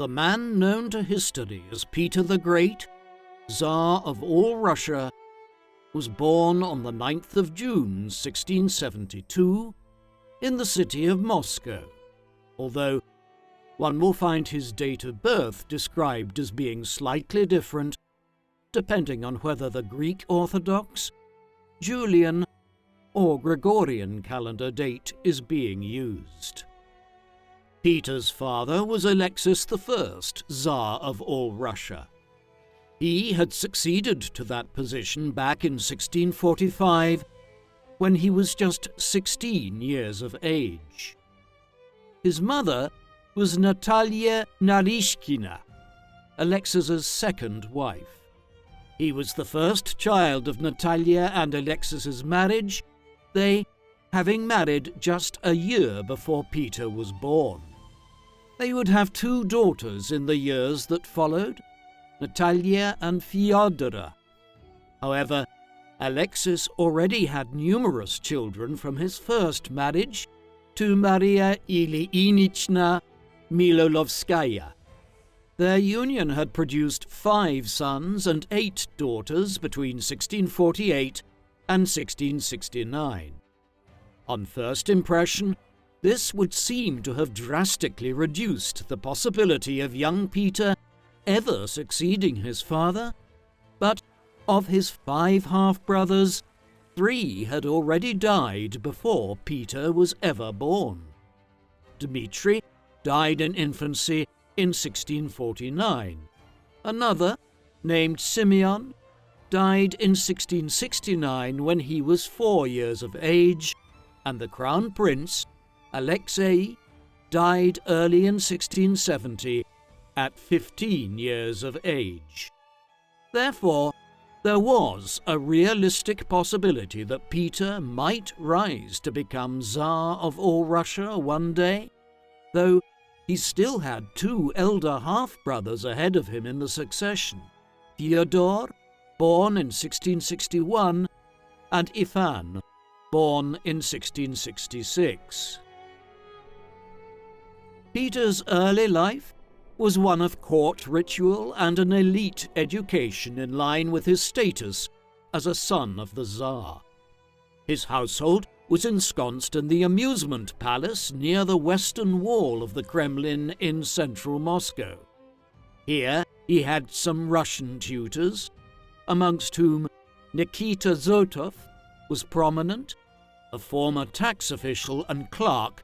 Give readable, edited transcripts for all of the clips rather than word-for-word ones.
The man known to history as Peter the Great, Tsar of all Russia, was born on the 9th of June 1672 in the city of Moscow, although one will find his date of birth described as being slightly different depending on whether the Greek Orthodox, Julian, or Gregorian calendar date is being used. Peter's father was Alexis I, Tsar of all Russia. He had succeeded to that position back in 1645, when he was just 16 years of age. His mother was Natalia Narishkina, Alexis's second wife. He was the first child of Natalia and Alexis's marriage, they having married just a year before Peter was born. They would have 2 daughters in the years that followed, Natalia and Fyodora. However, Alexis already had numerous children from his first marriage to Maria Ilyinichna Milolovskaya. Their union had produced 5 sons and 8 daughters between 1648 and 1669. On first impression, this would seem to have drastically reduced the possibility of young Peter ever succeeding his father, but of his 5 half-brothers, 3 had already died before Peter was ever born. Dmitri died in infancy in 1649. Another, named Simeon, died in 1669 when he was 4 years of age, and the Crown Prince, Alexei, died early in 1670 at 15 years of age. Therefore, there was a realistic possibility that Peter might rise to become Tsar of all Russia one day, though he still had 2 elder half-brothers ahead of him in the succession, Fyodor, born in 1661, and Ivan, born in 1666. Peter's early life was one of court ritual and an elite education in line with his status as a son of the Tsar. His household was ensconced in the amusement palace near the western wall of the Kremlin in central Moscow. Here he had some Russian tutors, amongst whom Nikita Zotov was prominent, a former tax official and clerk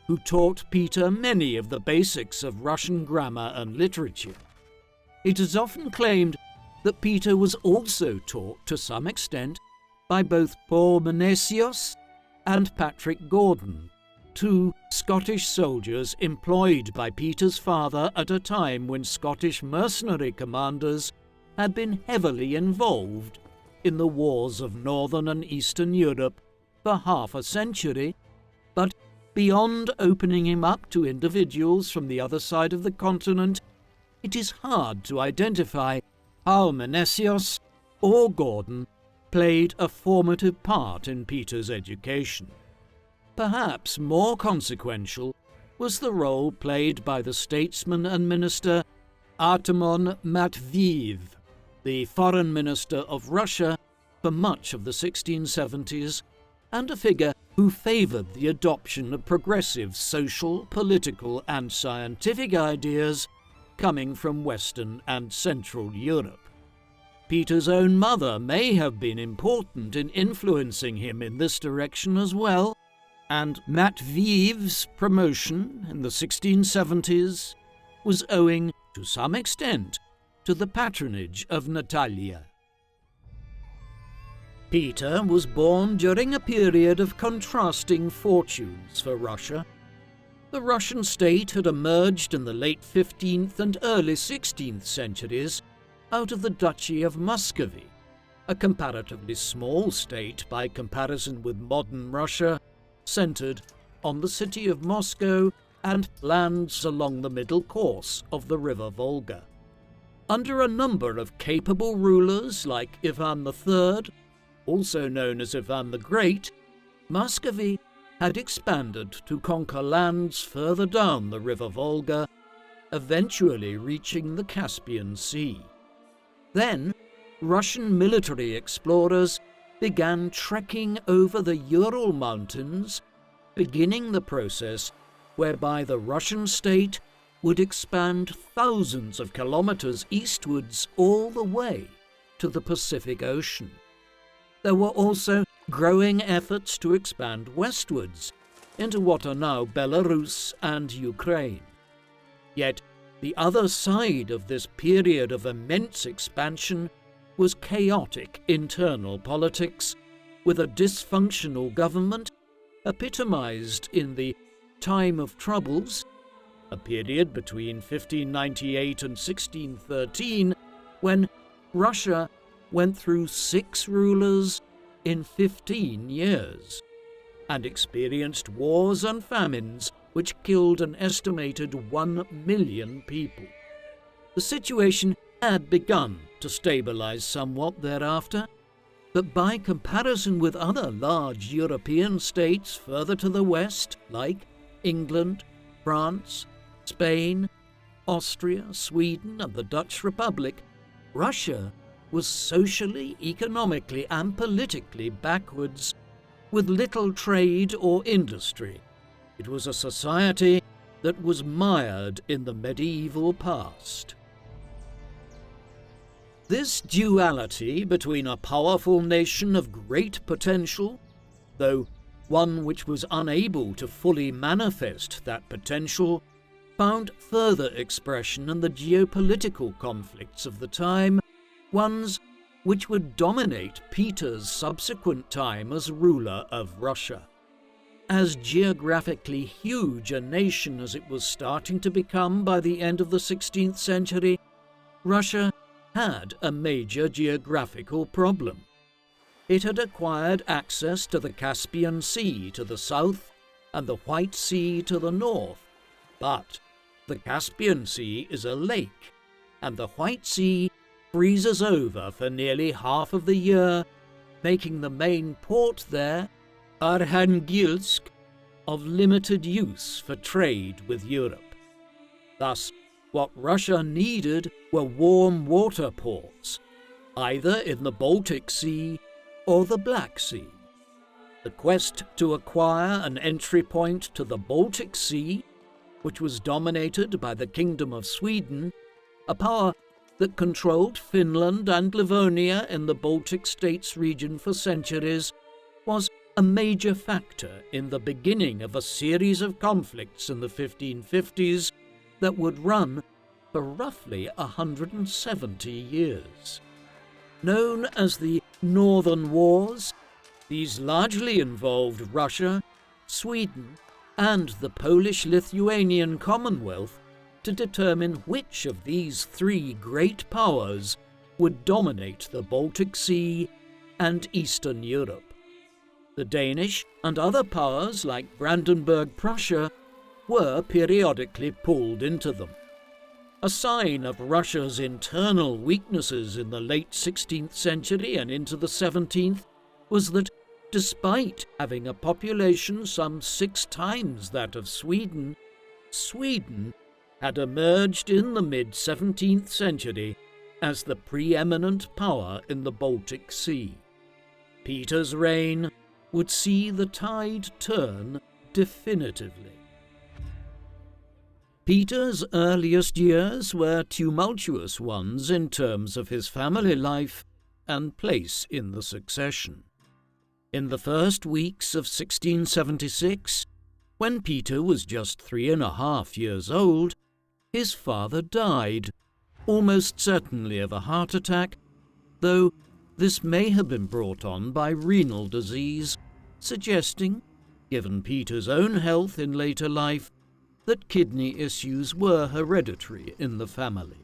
who taught Peter many of the basics of Russian grammar and literature. It is often claimed that Peter was also taught to some extent by both Paul Menesios and Patrick Gordon, 2 Scottish soldiers employed by Peter's father at a time when Scottish mercenary commanders had been heavily involved in the wars of Northern and Eastern Europe for half a century, but beyond opening him up to individuals from the other side of the continent, it is hard to identify how Menesios or Gordon played a formative part in Peter's education. Perhaps more consequential was the role played by the statesman and minister Artemon Matviev, the foreign minister of Russia for much of the 1670s, and a figure who favoured the adoption of progressive social, political and scientific ideas coming from Western and Central Europe. Peter's own mother may have been important in influencing him in this direction as well, and Matviev's promotion in the 1670s was owing, to some extent, to the patronage of Natalia. Peter was born during a period of contrasting fortunes for Russia. The Russian state had emerged in the late 15th and early 16th centuries out of the Duchy of Muscovy, a comparatively small state by comparison with modern Russia, centered on the city of Moscow and lands along the middle course of the river Volga. Under a number of capable rulers like Ivan III, also known as Ivan the Great, Muscovy had expanded to conquer lands further down the river Volga, eventually reaching the Caspian Sea. Then, Russian military explorers began trekking over the Ural Mountains, beginning the process whereby the Russian state would expand thousands of kilometers eastwards all the way to the Pacific Ocean. There were also growing efforts to expand westwards into what are now Belarus and Ukraine. Yet, the other side of this period of immense expansion was chaotic internal politics, with a dysfunctional government epitomized in the Time of Troubles, a period between 1598 and 1613, when Russia went through 6 rulers in 15 years, and experienced wars and famines which killed an estimated 1 million people. The situation had begun to stabilize somewhat thereafter, but by comparison with other large European states further to the west, like England, France, Spain, Austria, Sweden, and the Dutch Republic, Russia was socially, economically, and politically backwards, with little trade or industry. It was a society that was mired in the medieval past. This duality between a powerful nation of great potential, though one which was unable to fully manifest that potential, found further expression in the geopolitical conflicts of the time, ones which would dominate Peter's subsequent time as ruler of Russia. As geographically huge a nation as it was starting to become by the end of the 16th century, Russia had a major geographical problem. It had acquired access to the Caspian Sea to the south and the White Sea to the north, but the Caspian Sea is a lake, and the White Sea freezes over for nearly half of the year, making the main port there, Arkhangelsk, of limited use for trade with Europe. Thus, what Russia needed were warm water ports, either in the Baltic Sea or the Black Sea. The quest to acquire an entry point to the Baltic Sea, which was dominated by the Kingdom of Sweden, a power that controlled Finland and Livonia in the Baltic States region for centuries, was a major factor in the beginning of a series of conflicts in the 1550s that would run for roughly 170 years. Known as the Northern Wars, these largely involved Russia, Sweden, and the Polish-Lithuanian Commonwealth to determine which of these 3 great powers would dominate the Baltic Sea and Eastern Europe. The Danish and other powers like Brandenburg Prussia were periodically pulled into them. A sign of Russia's internal weaknesses in the late 16th century and into the 17th was that, despite having a population some 6 times that of Sweden, Sweden had emerged in the mid-17th century as the preeminent power in the Baltic Sea. Peter's reign would see the tide turn definitively. Peter's earliest years were tumultuous ones in terms of his family life and place in the succession. In the first weeks of 1676, when Peter was just 3.5 years old, his father died, almost certainly of a heart attack, though this may have been brought on by renal disease, suggesting, given Peter's own health in later life, that kidney issues were hereditary in the family.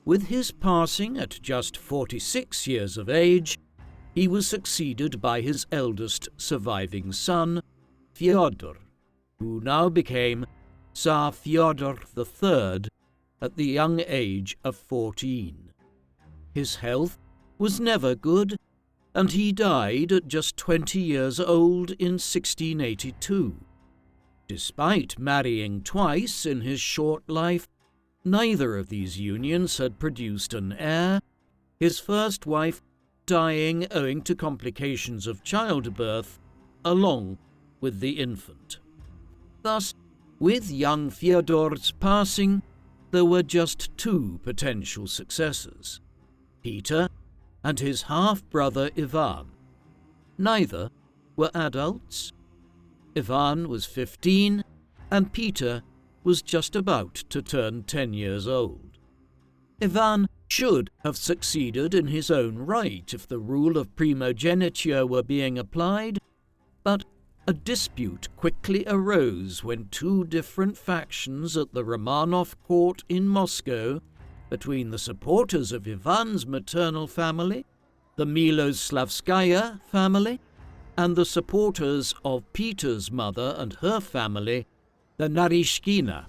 With his passing at just 46 years of age, he was succeeded by his eldest surviving son, Fyodor, who now became Tsar Fyodor III at the young age of 14. His health was never good, and he died at just 20 years old in 1682. Despite marrying twice in his short life, Neither of these unions had produced an heir, his first wife dying owing to complications of childbirth, along with the infant. Thus, with young Fyodor's passing, there were just two potential successors, Peter and his half-brother Ivan. Neither were adults. Ivan was 15, and Peter was just about to turn 10 years old. Ivan should have succeeded in his own right if the rule of primogeniture were being applied, but a dispute quickly arose when two different factions at the Romanov court in Moscow, between the supporters of Ivan's maternal family, the Miloslavskaya family, and the supporters of Peter's mother and her family, the Narishkina.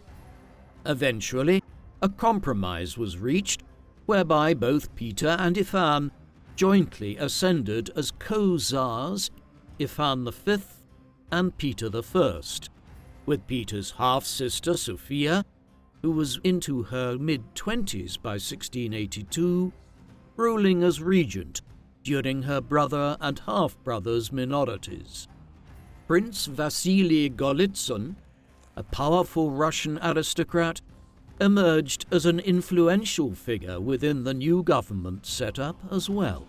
Eventually, a compromise was reached whereby both Peter and Ivan jointly ascended as co-Tsars, Ivan V and Peter I, with Peter's half-sister Sophia, who was into her mid-20s by 1682, ruling as regent during her brother and half-brother's minorities. Prince Vasily Golitsyn, a powerful Russian aristocrat, emerged as an influential figure within the new government setup as well.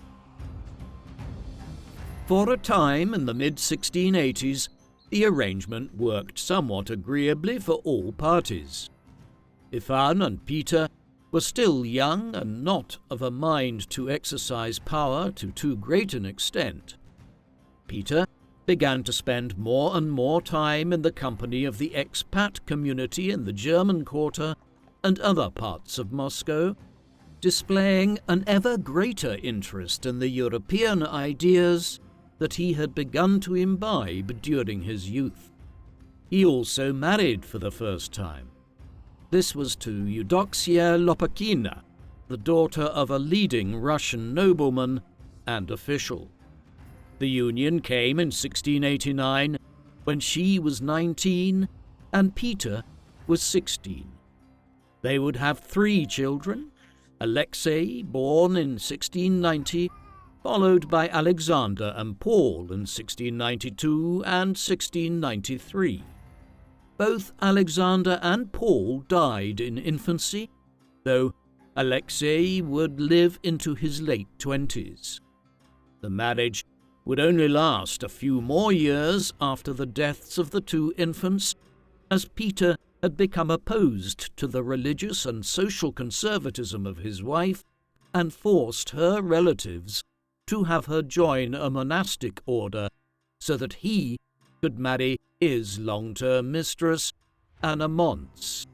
For a time in the mid-1680s, the arrangement worked somewhat agreeably for all parties. Ivan and Peter were still young and not of a mind to exercise power to too great an extent. Peter began to spend more and more time in the company of the expat community in the German Quarter and other parts of Moscow, displaying an ever greater interest in the European ideas that he had begun to imbibe during his youth. He also married for the first time. This was to Eudoxia Lopakina, the daughter of a leading Russian nobleman and official. The union came in 1689, when she was 19 and Peter was 16. They would have 3 children, Alexei, born in 1690, followed by Alexander and Paul in 1692 and 1693. Both Alexander and Paul died in infancy, though Alexei would live into his late 20s. The marriage would only last a few more years after the deaths of the 2 infants, as Peter had become opposed to the religious and social conservatism of his wife and forced her relatives to have her join a monastic order so that he could marry his long-term mistress, Anna Mons,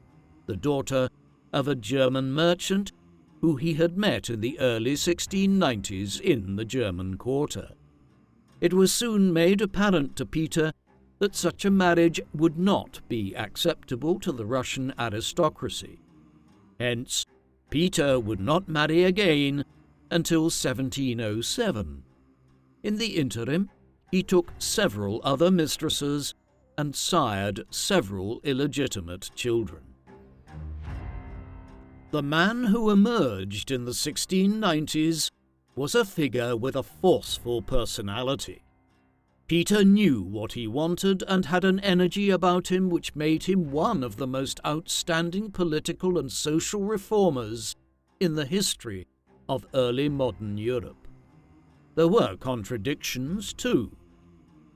the daughter of a German merchant who he had met in the early 1690s in the German Quarter. It was soon made apparent to Peter that such a marriage would not be acceptable to the Russian aristocracy. Hence, Peter would not marry again until 1707. In the interim, he took several other mistresses and sired several illegitimate children. The man who emerged in the 1690s was a figure with a forceful personality. Peter knew what he wanted and had an energy about him which made him one of the most outstanding political and social reformers in the history of early modern Europe. There were contradictions, too.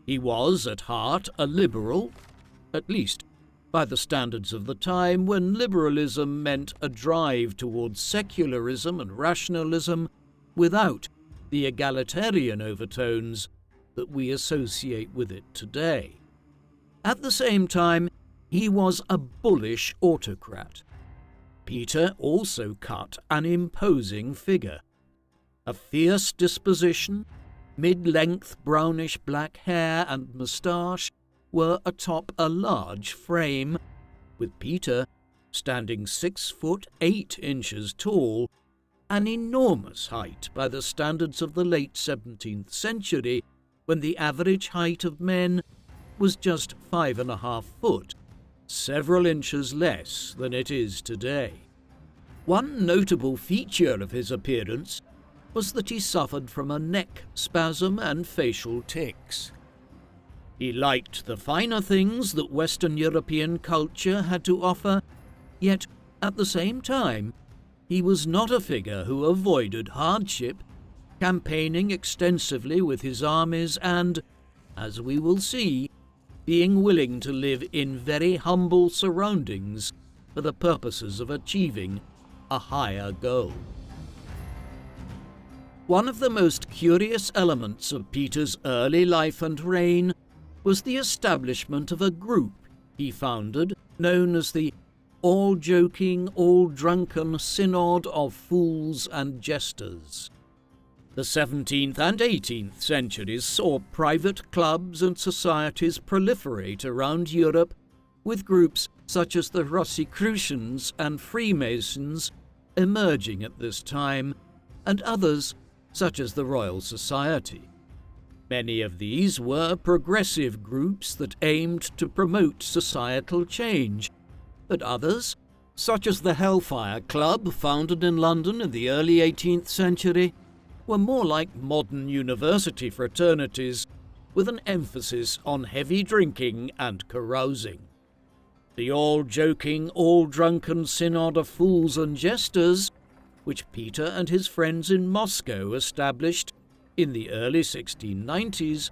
He was, at heart, a liberal, at least by the standards of the time when liberalism meant a drive towards secularism and rationalism without the egalitarian overtones that we associate with it today. At the same time, he was a bullish autocrat. Peter also cut an imposing figure. A fierce disposition, mid-length brownish-black hair and moustache were atop a large frame, with Peter standing 6'8" tall, an enormous height by the standards of the late 17th century, when the average height of men was just 5.5 foot, several inches less than it is today. One notable feature of his appearance was that he suffered from a neck spasm and facial tics. He liked the finer things that Western European culture had to offer, yet at the same time, he was not a figure who avoided hardship, campaigning extensively with his armies and, as we will see, being willing to live in very humble surroundings for the purposes of achieving a higher goal. One of the most curious elements of Peter's early life and reign was the establishment of a group he founded known as the all-joking, all-drunken Synod of Fools and Jesters. The 17th and 18th centuries saw private clubs and societies proliferate around Europe, with groups such as the Rosicrucians and Freemasons emerging at this time, and others such as the Royal Society. Many of these were progressive groups that aimed to promote societal change, but others, such as the Hellfire Club, founded in London in the early 18th century, were more like modern university fraternities, with an emphasis on heavy drinking and carousing. The all-joking, all-drunken Synod of Fools and Jesters, which Peter and his friends in Moscow established in the early 1690s,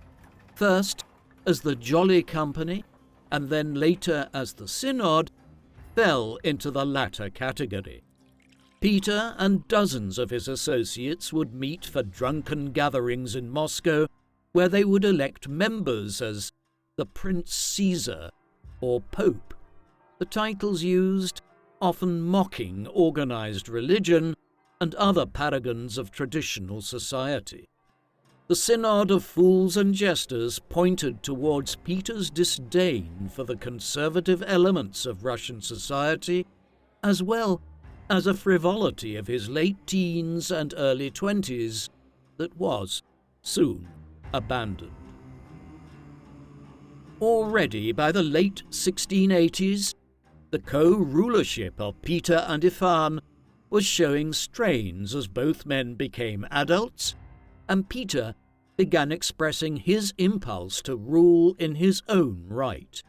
first as the Jolly Company and then later as the Synod, fell into the latter category. Peter and dozens of his associates would meet for drunken gatherings in Moscow, where they would elect members as the Prince Caesar or Pope, the titles used often mocking organized religion and other paragons of traditional society. The Synod of Fools and Jesters pointed towards Peter's disdain for the conservative elements of Russian society, as well as a frivolity of his late teens and early 20s that was soon abandoned. Already by the late 1680s, the co-rulership of Peter and Ivan was showing strains as both men became adults, and Peter began expressing his impulse to rule in his own right.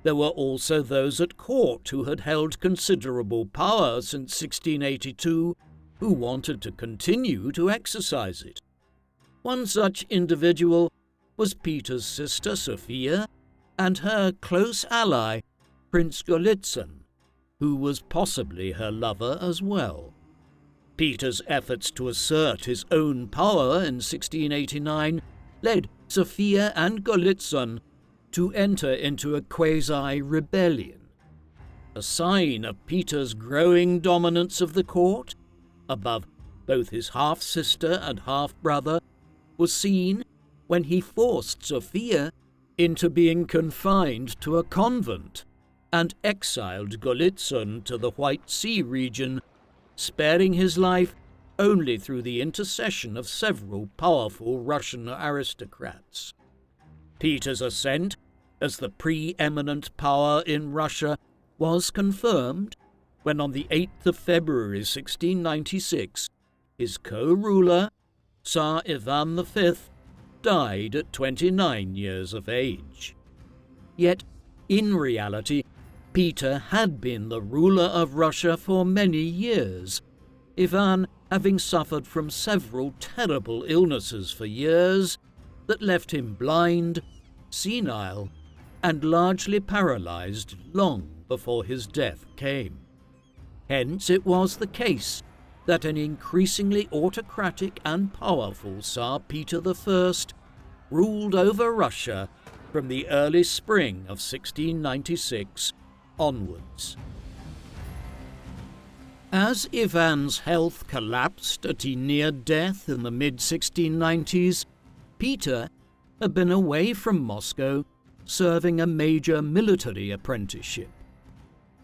There were also those at court who had held considerable power since 1682 who wanted to continue to exercise it. One such individual was Peter's sister Sophia and her close ally, Prince Golitsyn, who was possibly her lover as well. Peter's efforts to assert his own power in 1689 led Sophia and Golitsyn to enter into a quasi-rebellion. A sign of Peter's growing dominance of the court, above both his half-sister and half-brother, was seen when he forced Sophia into being confined to a convent and exiled Golitsyn to the White Sea region, sparing his life only through the intercession of several powerful Russian aristocrats. Peter's ascent as the preeminent power in Russia was confirmed when on the 8th of February 1696, his co-ruler, Tsar Ivan V, died at 29 years of age. Yet, in reality, Peter had been the ruler of Russia for many years, Ivan having suffered from several terrible illnesses for years that left him blind, senile, and largely paralyzed long before his death came. Hence it was the case that an increasingly autocratic and powerful Tsar Peter I ruled over Russia from the early spring of 1696 onwards. As Ivan's health collapsed as he neared death in the mid-1690s, Peter had been away from Moscow serving a major military apprenticeship.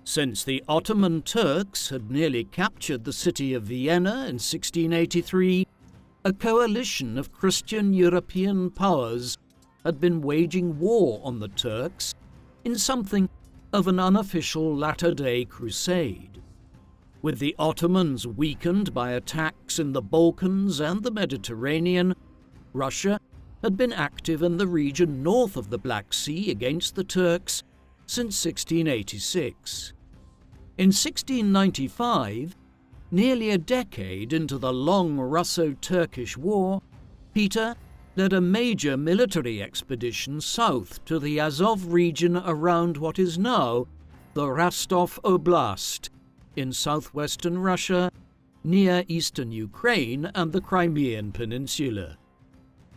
Since the Ottoman Turks had nearly captured the city of Vienna in 1683, a coalition of Christian European powers had been waging war on the Turks in something of an unofficial latter-day crusade. With the Ottomans weakened by attacks in the Balkans and the Mediterranean, Russia had been active in the region north of the Black Sea against the Turks since 1686. In 1695, nearly a decade into the long Russo-Turkish War, Peter led a major military expedition south to the Azov region around what is now the Rostov Oblast in southwestern Russia, near eastern Ukraine and the Crimean Peninsula.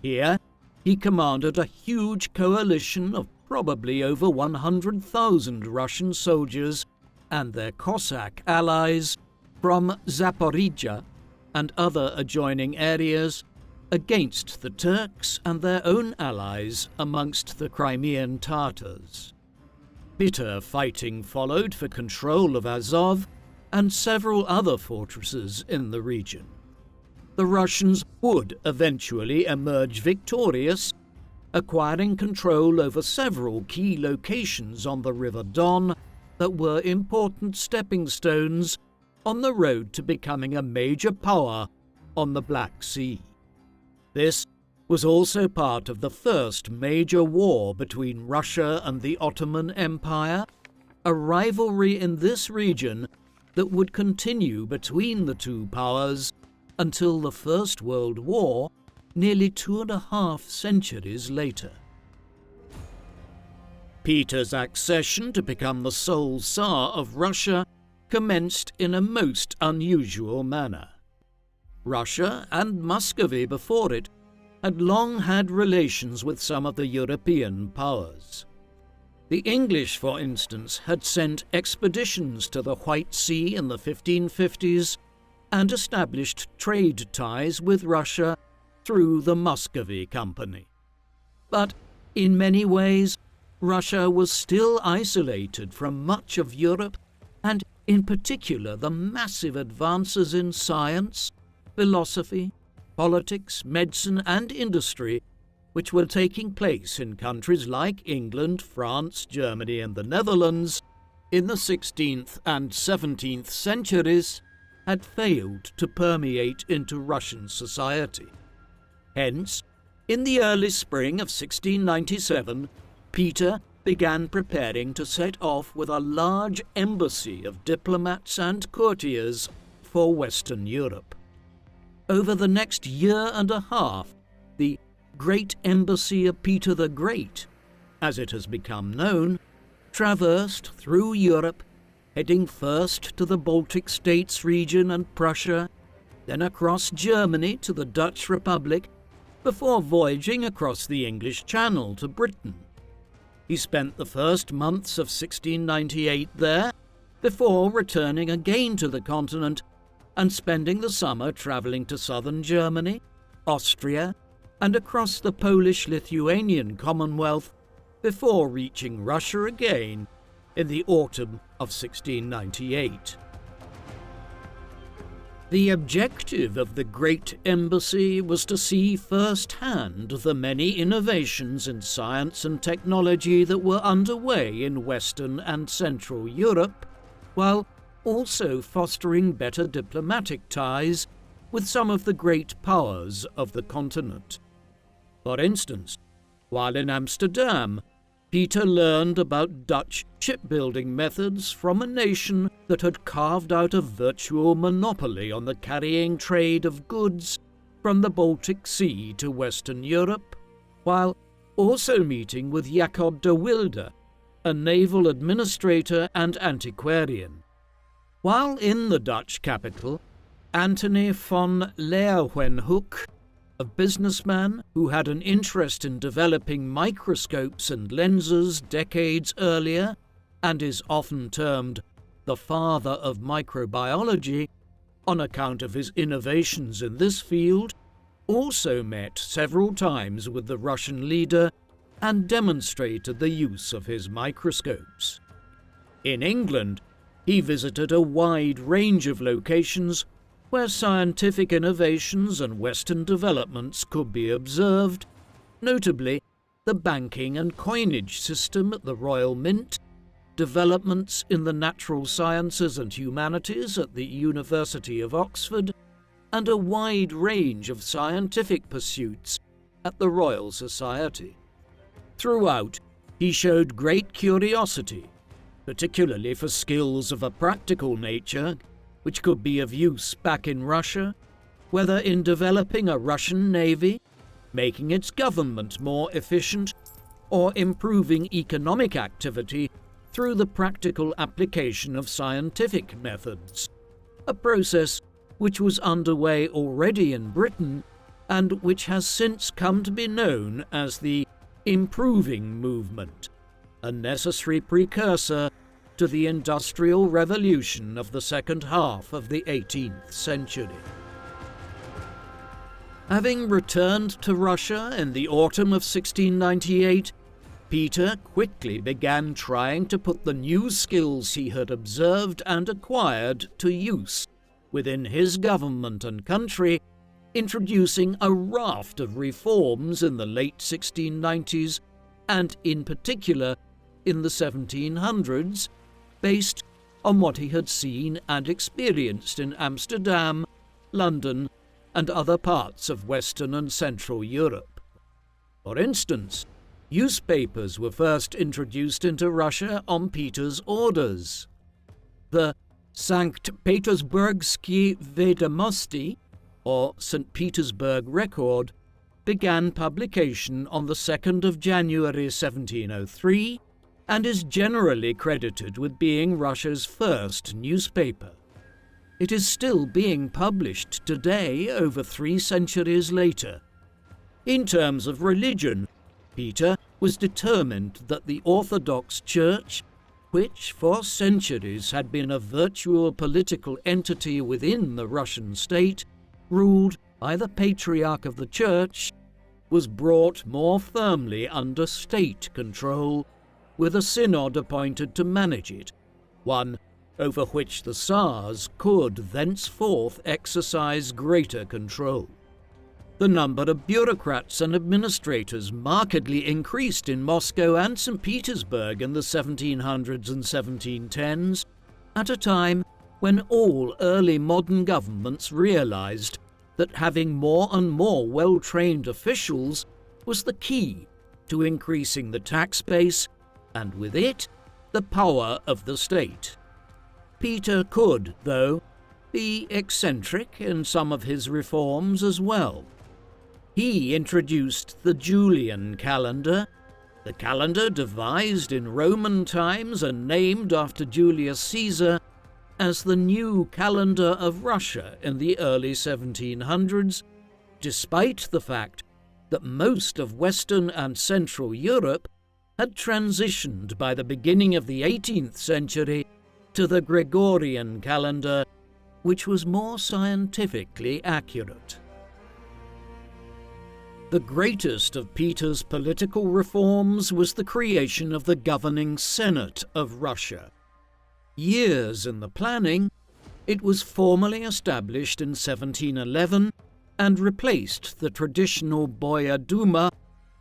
Here, he commanded a huge coalition of probably over 100,000 Russian soldiers and their Cossack allies from Zaporizhia and other adjoining areas against the Turks and their own allies amongst the Crimean Tatars. Bitter fighting followed for control of Azov and several other fortresses in the region. The Russians would eventually emerge victorious, acquiring control over several key locations on the River Don that were important stepping stones on the road to becoming a major power on the Black Sea. This was also part of the first major war between Russia and the Ottoman Empire, a rivalry in this region that would continue between the two powers until the First World War, nearly 2.5 centuries later. Peter's accession to become the sole Tsar of Russia commenced in a most unusual manner. Russia, and Muscovy before it, had long had relations with some of the European powers. The English, for instance, had sent expeditions to the White Sea in the 1550s and established trade ties with Russia through the Muscovy Company. But in many ways, Russia was still isolated from much of Europe, and in particular the massive advances in science, philosophy, politics, medicine and industry which were taking place in countries like England, France, Germany and the Netherlands in the 16th and 17th centuries had failed to permeate into Russian society. Hence, in the early spring of 1697, Peter began preparing to set off with a large embassy of diplomats and courtiers for Western Europe. Over the next year and a half, the Great Embassy of Peter the Great, as it has become known, traversed through Europe, heading first to the Baltic States region and Prussia, then across Germany to the Dutch Republic, before voyaging across the English Channel to Britain. He spent the first months of 1698 there, before returning again to the continent and spending the summer travelling to southern Germany, Austria, and across the Polish-Lithuanian Commonwealth before reaching Russia again in the autumn of 1698. The objective of the Great Embassy was to see firsthand the many innovations in science and technology that were underway in Western and Central Europe, while also fostering better diplomatic ties with some of the great powers of the continent. For instance, while in Amsterdam, Peter learned about Dutch shipbuilding methods from a nation that had carved out a virtual monopoly on the carrying trade of goods from the Baltic Sea to Western Europe, while also meeting with Jacob de Wilde, a naval administrator and antiquarian. While in the Dutch capital, Antony von Leeuwenhoek, a businessman who had an interest in developing microscopes and lenses decades earlier and is often termed the father of microbiology on account of his innovations in this field, also met several times with the Russian leader and demonstrated the use of his microscopes. In England, he visited a wide range of locations where scientific innovations and Western developments could be observed, notably the banking and coinage system at the Royal Mint, developments in the natural sciences and humanities at the University of Oxford, and a wide range of scientific pursuits at the Royal Society. Throughout, he showed great curiosity, particularly for skills of a practical nature, which could be of use back in Russia, whether in developing a Russian navy, making its government more efficient, or improving economic activity through the practical application of scientific methods, a process which was underway already in Britain and which has since come to be known as the improving movement, a necessary precursor to the Industrial Revolution of the second half of the 18th century. Having returned to Russia in the autumn of 1698, Peter quickly began trying to put the new skills he had observed and acquired to use within his government and country, introducing a raft of reforms in the late 1690s and in particular in the 1700s, based on what he had seen and experienced in Amsterdam, London, and other parts of Western and Central Europe. For instance, newspapers were first introduced into Russia on Peter's orders. The Saint Petersburgsky Vedomosti, or St. Petersburg Record, began publication on the 2nd of January 1703 and is generally credited with being Russia's first newspaper. It is still being published today, over 3 centuries later. In terms of religion, Peter was determined that the Orthodox Church, which for centuries had been a virtual political entity within the Russian state, ruled by the Patriarch of the Church, was brought more firmly under state control, with a synod appointed to manage it, one over which the Tsars could thenceforth exercise greater control. The number of bureaucrats and administrators markedly increased in Moscow and St. Petersburg in the 1700s and 1710s, at a time when all early modern governments realized that having more and more well-trained officials was the key to increasing the tax base and, with it, the power of the state. Peter could, though, be eccentric in some of his reforms as well. He introduced the Julian calendar, the calendar devised in Roman times and named after Julius Caesar, as the new calendar of Russia in the early 1700s, despite the fact that most of Western and Central Europe had transitioned by the beginning of the 18th century to the Gregorian calendar, which was more scientifically accurate. The greatest of Peter's political reforms was the creation of the governing Senate of Russia. Years in the planning, it was formally established in 1711 and replaced the traditional Boya Duma,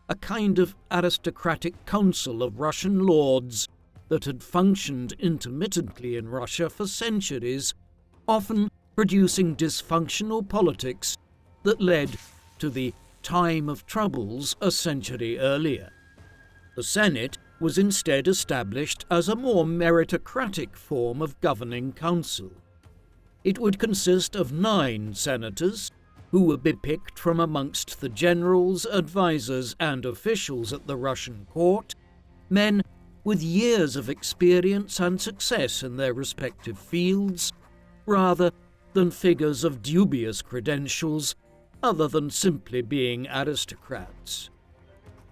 a kind of aristocratic council of Russian lords that had functioned intermittently in Russia for centuries, often producing dysfunctional politics that led to the time of troubles a century earlier. The Senate was instead established as a more meritocratic form of governing council. It would consist of 9 senators, who would be picked from amongst the generals, advisors, and officials at the Russian court, men with years of experience and success in their respective fields, rather than figures of dubious credentials other than simply being aristocrats.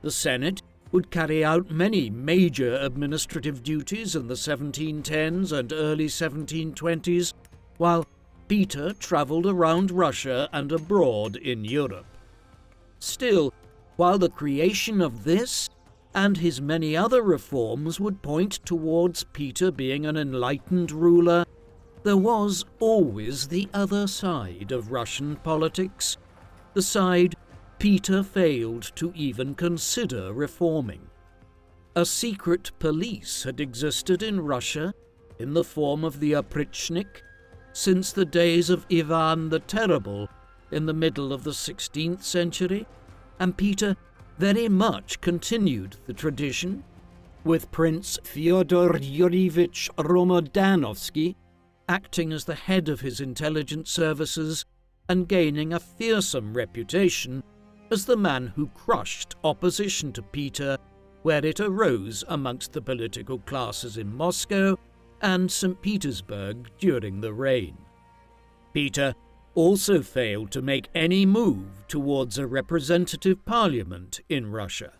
The Senate would carry out many major administrative duties in the 1710s and early 1720s, while Peter travelled around Russia and abroad in Europe. Still, while the creation of this and his many other reforms would point towards Peter being an enlightened ruler, there was always the other side of Russian politics, the side Peter failed to even consider reforming. a secret police had existed in Russia in the form of the oprichnik since the days of Ivan the Terrible in the middle of the 16th century, and Peter very much continued the tradition, with Prince Fyodor Yurievich Romodanovsky acting as the head of his intelligence services and gaining a fearsome reputation as the man who crushed opposition to Peter where it arose amongst the political classes in Moscow and Saint Petersburg during the reign. Peter also failed to make any move towards a representative parliament in Russia.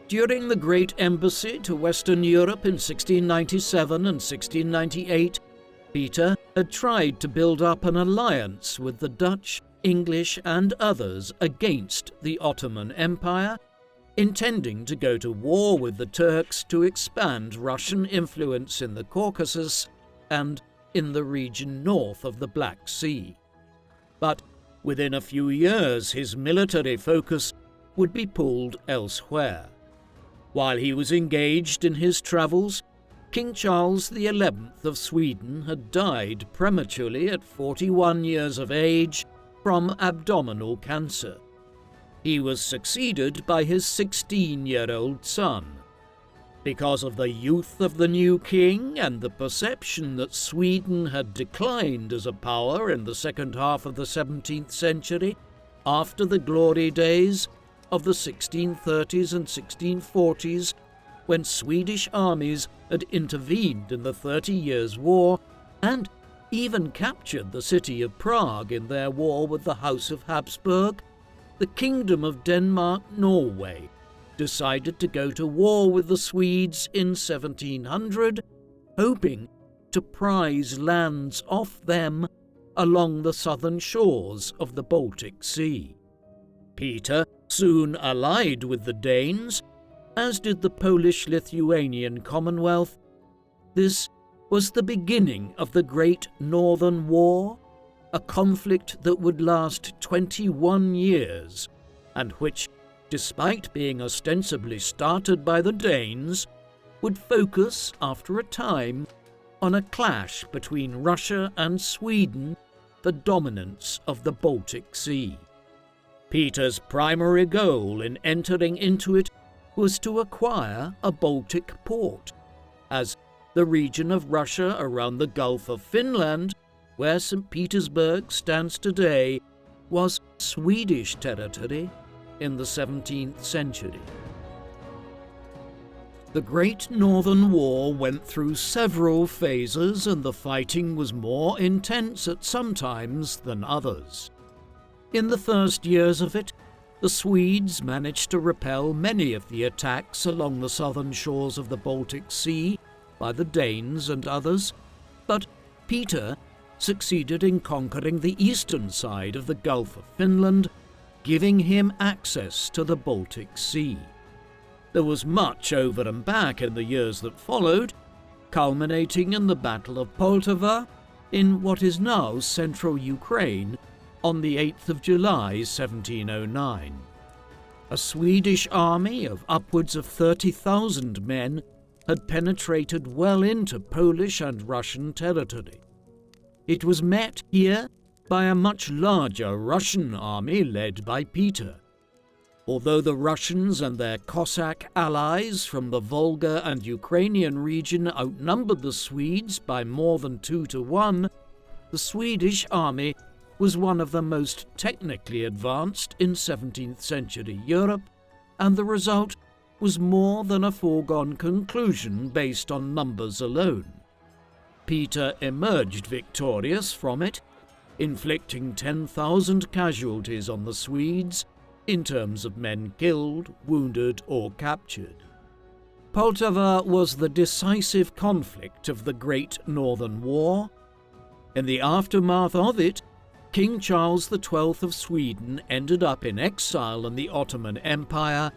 During the Great Embassy to Western Europe in 1697 and 1698, Peter had tried to build up an alliance with the Dutch, English, and others against the Ottoman Empire, intending to go to war with the Turks to expand Russian influence in the Caucasus and in the region north of the Black Sea. But within a few years, his military focus would be pulled elsewhere. While he was engaged in his travels, King Charles XI of Sweden had died prematurely at 41 years of age from abdominal cancer. He was succeeded by his 16-year-old son. Because of the youth of the new king and the perception that Sweden had declined as a power in the second half of the 17th century, after the glory days of the 1630s and 1640s, when Swedish armies had intervened in the 30 Years' War and even captured the city of Prague in their war with the House of Habsburg, the Kingdom of Denmark-Norway decided to go to war with the Swedes in 1700, hoping to prize lands off them along the southern shores of the Baltic Sea. Peter soon allied with the Danes, as did the Polish-Lithuanian Commonwealth. This was the beginning of the Great Northern War, a conflict that would last 21 years, and which, despite being ostensibly started by the Danes, would focus, after a time, on a clash between Russia and Sweden, the dominance of the Baltic Sea. Peter's primary goal in entering into it was to acquire a Baltic port, as the region of Russia around the Gulf of Finland, where St. Petersburg stands today, was Swedish territory in the 17th century. The Great Northern War went through several phases, and the fighting was more intense at some times than others. In the first years of it, the Swedes managed to repel many of the attacks along the southern shores of the Baltic Sea by the Danes and others, but Peter succeeded in conquering the eastern side of the Gulf of Finland, giving him access to the Baltic Sea. There was much over and back in the years that followed, culminating in the Battle of Poltava in what is now central Ukraine on the 8th of July 1709. A Swedish army of upwards of 30,000 men had penetrated well into Polish and Russian territory. It was met here by a much larger Russian army led by Peter. Although the Russians and their Cossack allies from the Volga and Ukrainian region outnumbered the Swedes by more than 2 to 1, the Swedish army was one of the most technically advanced in 17th century Europe, and the result was more than a foregone conclusion based on numbers alone. Peter emerged victorious from it, inflicting 10,000 casualties on the Swedes in terms of men killed, wounded, or captured. Poltava was the decisive conflict of the Great Northern War. In the aftermath of it, King Charles XII of Sweden ended up in exile in the Ottoman Empire,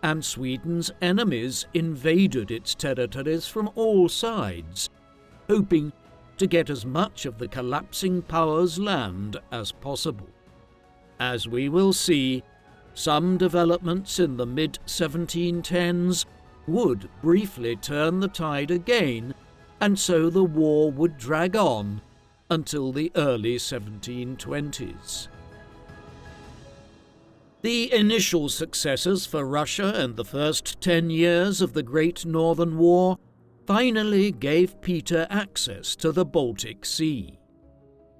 and Sweden's enemies invaded its territories from all sides, hoping to get as much of the collapsing power's land as possible. As we will see, some developments in the mid-1710s would briefly turn the tide again, and so the war would drag on until the early 1720s. The initial successes for Russia in the first 10 years of the Great Northern War finally gave Peter access to the Baltic Sea.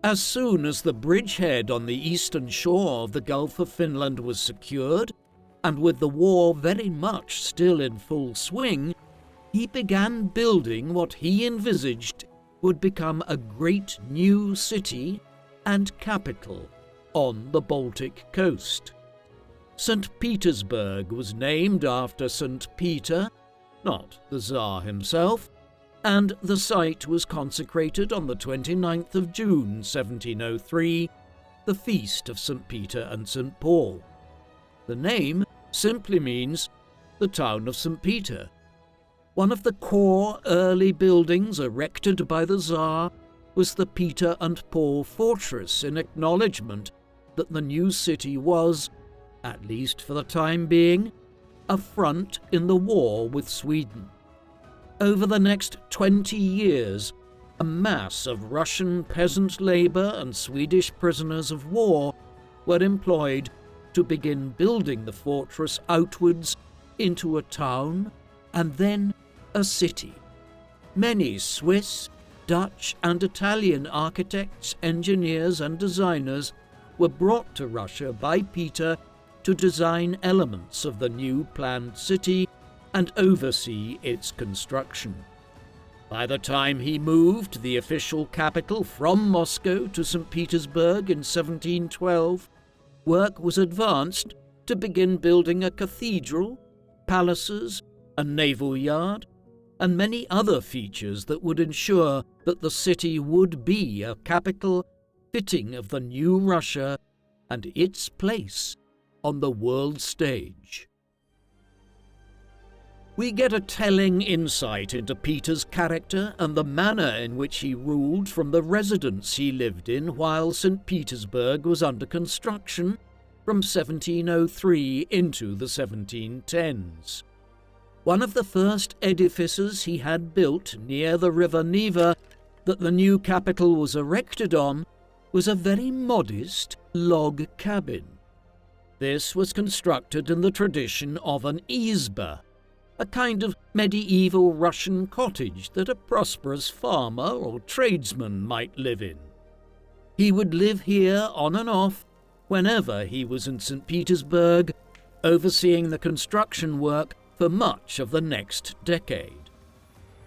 As soon as the bridgehead on the eastern shore of the Gulf of Finland was secured, and with the war very much still in full swing, he began building what he envisaged would become a great new city and capital on the Baltic coast. St. Petersburg was named after St. Peter, not the Tsar himself, and the site was consecrated on the 29th of June 1703, the feast of St. Peter and St. Paul. The name simply means the town of St. Peter. One of the core early buildings erected by the Tsar was the Peter and Paul fortress in acknowledgement that the new city was, at least for the time being, a front in the war with Sweden. Over the next 20 years, a mass of Russian peasant labor and Swedish prisoners of war were employed to begin building the fortress outwards into a town and then a city. Many Swiss, Dutch, and Italian architects, engineers, and designers were brought to Russia by Peter to design elements of the new planned city and oversee its construction. By the time he moved the official capital from Moscow to St. Petersburg in 1712, work was advanced to begin building a cathedral, palaces, a naval yard, and many other features that would ensure that the city would be a capital fitting of the new Russia and its place on the world stage. We get a telling insight into Peter's character and the manner in which he ruled from the residence he lived in while St. Petersburg was under construction from 1703 into the 1710s. One of the first edifices he had built near the river Neva that the new capital was erected on was a very modest log cabin. This was constructed in the tradition of an izba, a kind of medieval Russian cottage that a prosperous farmer or tradesman might live in. He would live here on and off whenever he was in St. Petersburg, overseeing the construction work for much of the next decade.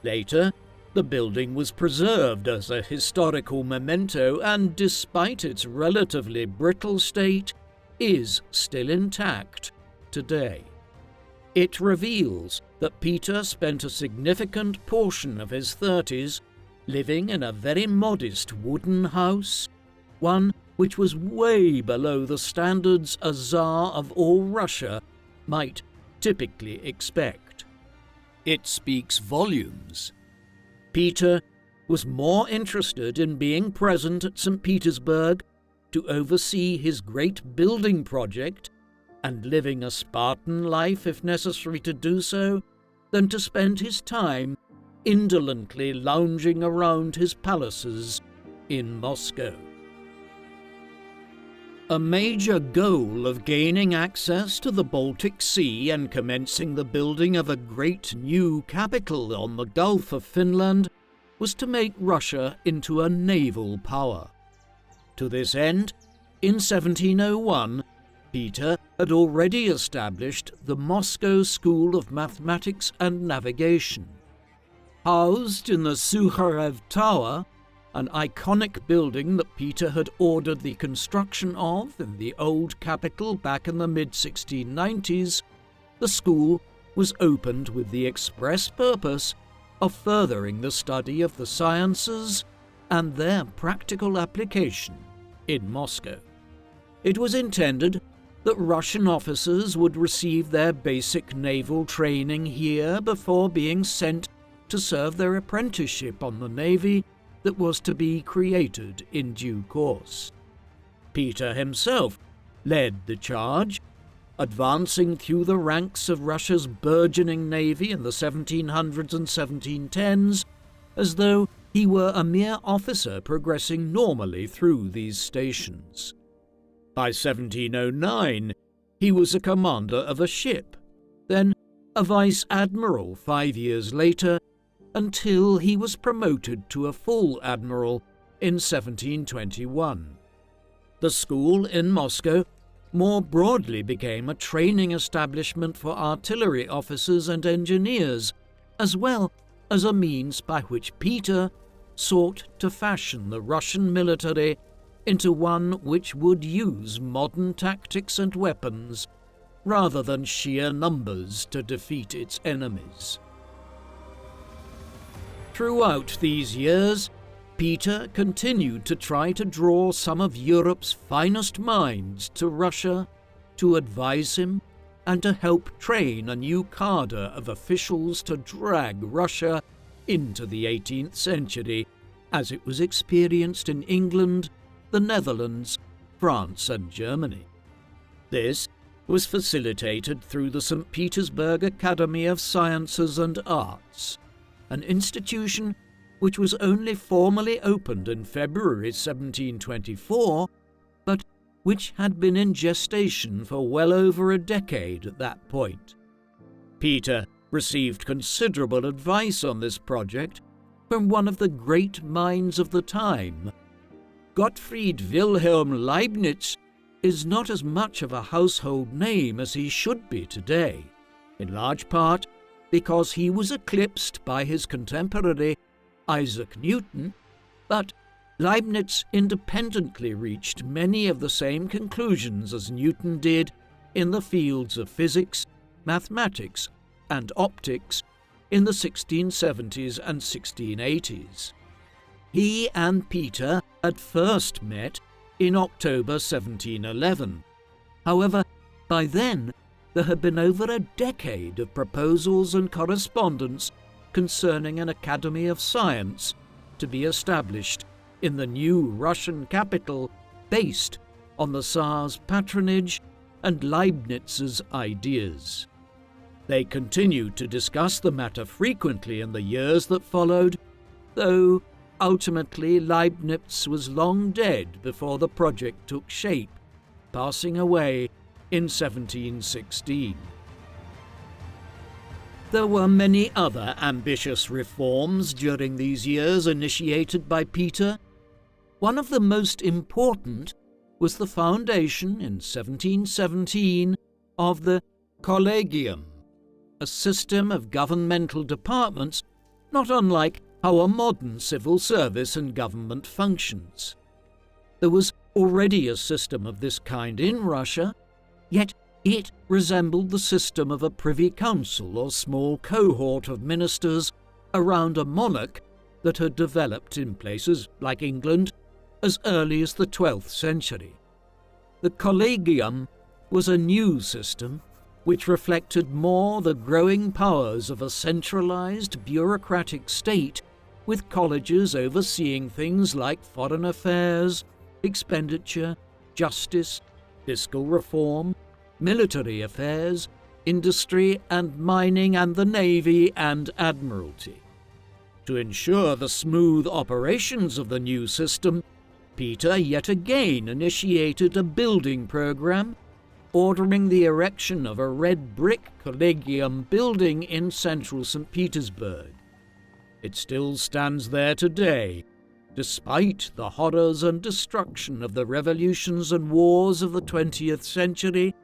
Later, the building was preserved as a historical memento and, despite its relatively brittle state, is still intact today. It reveals that Peter spent a significant portion of his 30s living in a very modest wooden house, one which was way below the standards a Tsar of all Russia might typically expect. It speaks volumes. Peter was more interested in being present at St. Petersburg to oversee his great building project and living a Spartan life if necessary to do so, than to spend his time indolently lounging around his palaces in Moscow. A major goal of gaining access to the Baltic Sea and commencing the building of a great new capital on the Gulf of Finland was to make Russia into a naval power. To this end, in 1701, Peter had already established the Moscow School of Mathematics and Navigation. Housed in the Sukharev Tower, an iconic building that Peter had ordered the construction of in the old capital back in the mid-1690s, the school was opened with the express purpose of furthering the study of the sciences and their practical application in Moscow. It was intended that Russian officers would receive their basic naval training here before being sent to serve their apprenticeship on the Navy that was to be created in due course. Peter himself led the charge, advancing through the ranks of Russia's burgeoning navy in the 1700s and 1710s, as though he were a mere officer progressing normally through these stations. By 1709, he was a commander of a ship, then a vice-admiral 5 years later, until he was promoted to a full admiral in 1721. The school in Moscow more broadly became a training establishment for artillery officers and engineers, as well as a means by which Peter sought to fashion the Russian military into one which would use modern tactics and weapons rather than sheer numbers to defeat its enemies. Throughout these years, Peter continued to try to draw some of Europe's finest minds to Russia to advise him and to help train a new cadre of officials to drag Russia into the 18th century as it was experienced in England, the Netherlands, France and Germany. This was facilitated through the St. Petersburg Academy of Sciences and Arts, an institution which was only formally opened in February 1724, but which had been in gestation for well over a decade at that point. Peter received considerable advice on this project from one of the great minds of the time. Gottfried Wilhelm Leibniz is not as much of a household name as he should be today, in large part because he was eclipsed by his contemporary Isaac Newton, but Leibniz independently reached many of the same conclusions as Newton did in the fields of physics, mathematics, and optics in the 1670s and 1680s. He and Peter had first met in October 1711. However, by then there had been over a decade of proposals and correspondence concerning an Academy of Science to be established in the new Russian capital based on the Tsar's patronage and Leibniz's ideas. They continued to discuss the matter frequently in the years that followed, though ultimately Leibniz was long dead before the project took shape, passing away in 1716. There were many other ambitious reforms during these years initiated by Peter. One of the most important was the foundation in 1717 of the Collegium, a system of governmental departments not unlike how a modern civil service and government functions. There was already a system of this kind in Russia, yet it resembled the system of a privy council or small cohort of ministers around a monarch that had developed in places like England as early as the 12th century. The Collegium was a new system which reflected more the growing powers of a centralized bureaucratic state, with colleges overseeing things like foreign affairs, expenditure, justice, fiscal reform, military affairs, industry and mining, and the navy and admiralty. To ensure the smooth operations of the new system, Peter yet again initiated a building program, ordering the erection of a red brick Collegium building in central St. Petersburg. It still stands there today, despite the horrors and destruction of the revolutions and wars of the 20th century,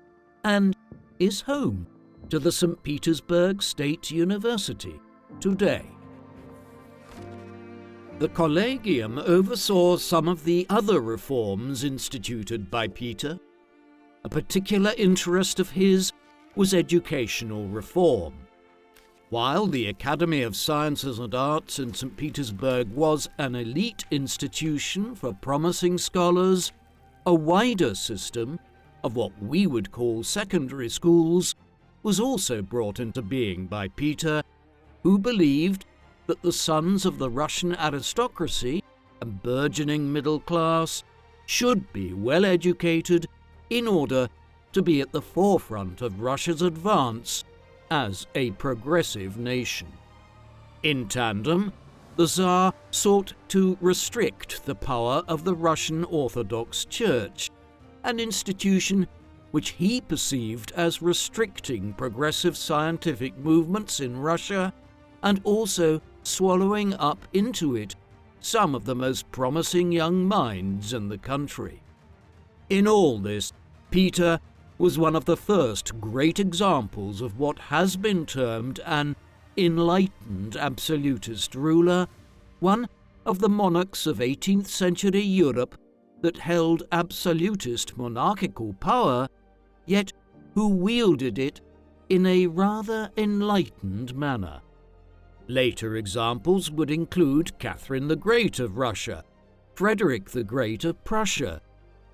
and is home to the St. Petersburg State University today. The Collegium oversaw some of the other reforms instituted by Peter. A particular interest of his was educational reform. While the Academy of Sciences and Arts in St. Petersburg was an elite institution for promising scholars, a wider system of what we would call secondary schools was also brought into being by Peter, who believed that the sons of the Russian aristocracy and burgeoning middle class should be well educated in order to be at the forefront of Russia's advance as a progressive nation. In tandem, the Tsar sought to restrict the power of the Russian Orthodox Church, an institution which he perceived as restricting progressive scientific movements in Russia and also swallowing up into it some of the most promising young minds in the country. In all this, Peter was one of the first great examples of what has been termed an enlightened absolutist ruler, one of the monarchs of 18th century Europe that held absolutist monarchical power, yet who wielded it in a rather enlightened manner. Later examples would include Catherine the Great of Russia, Frederick the Great of Prussia,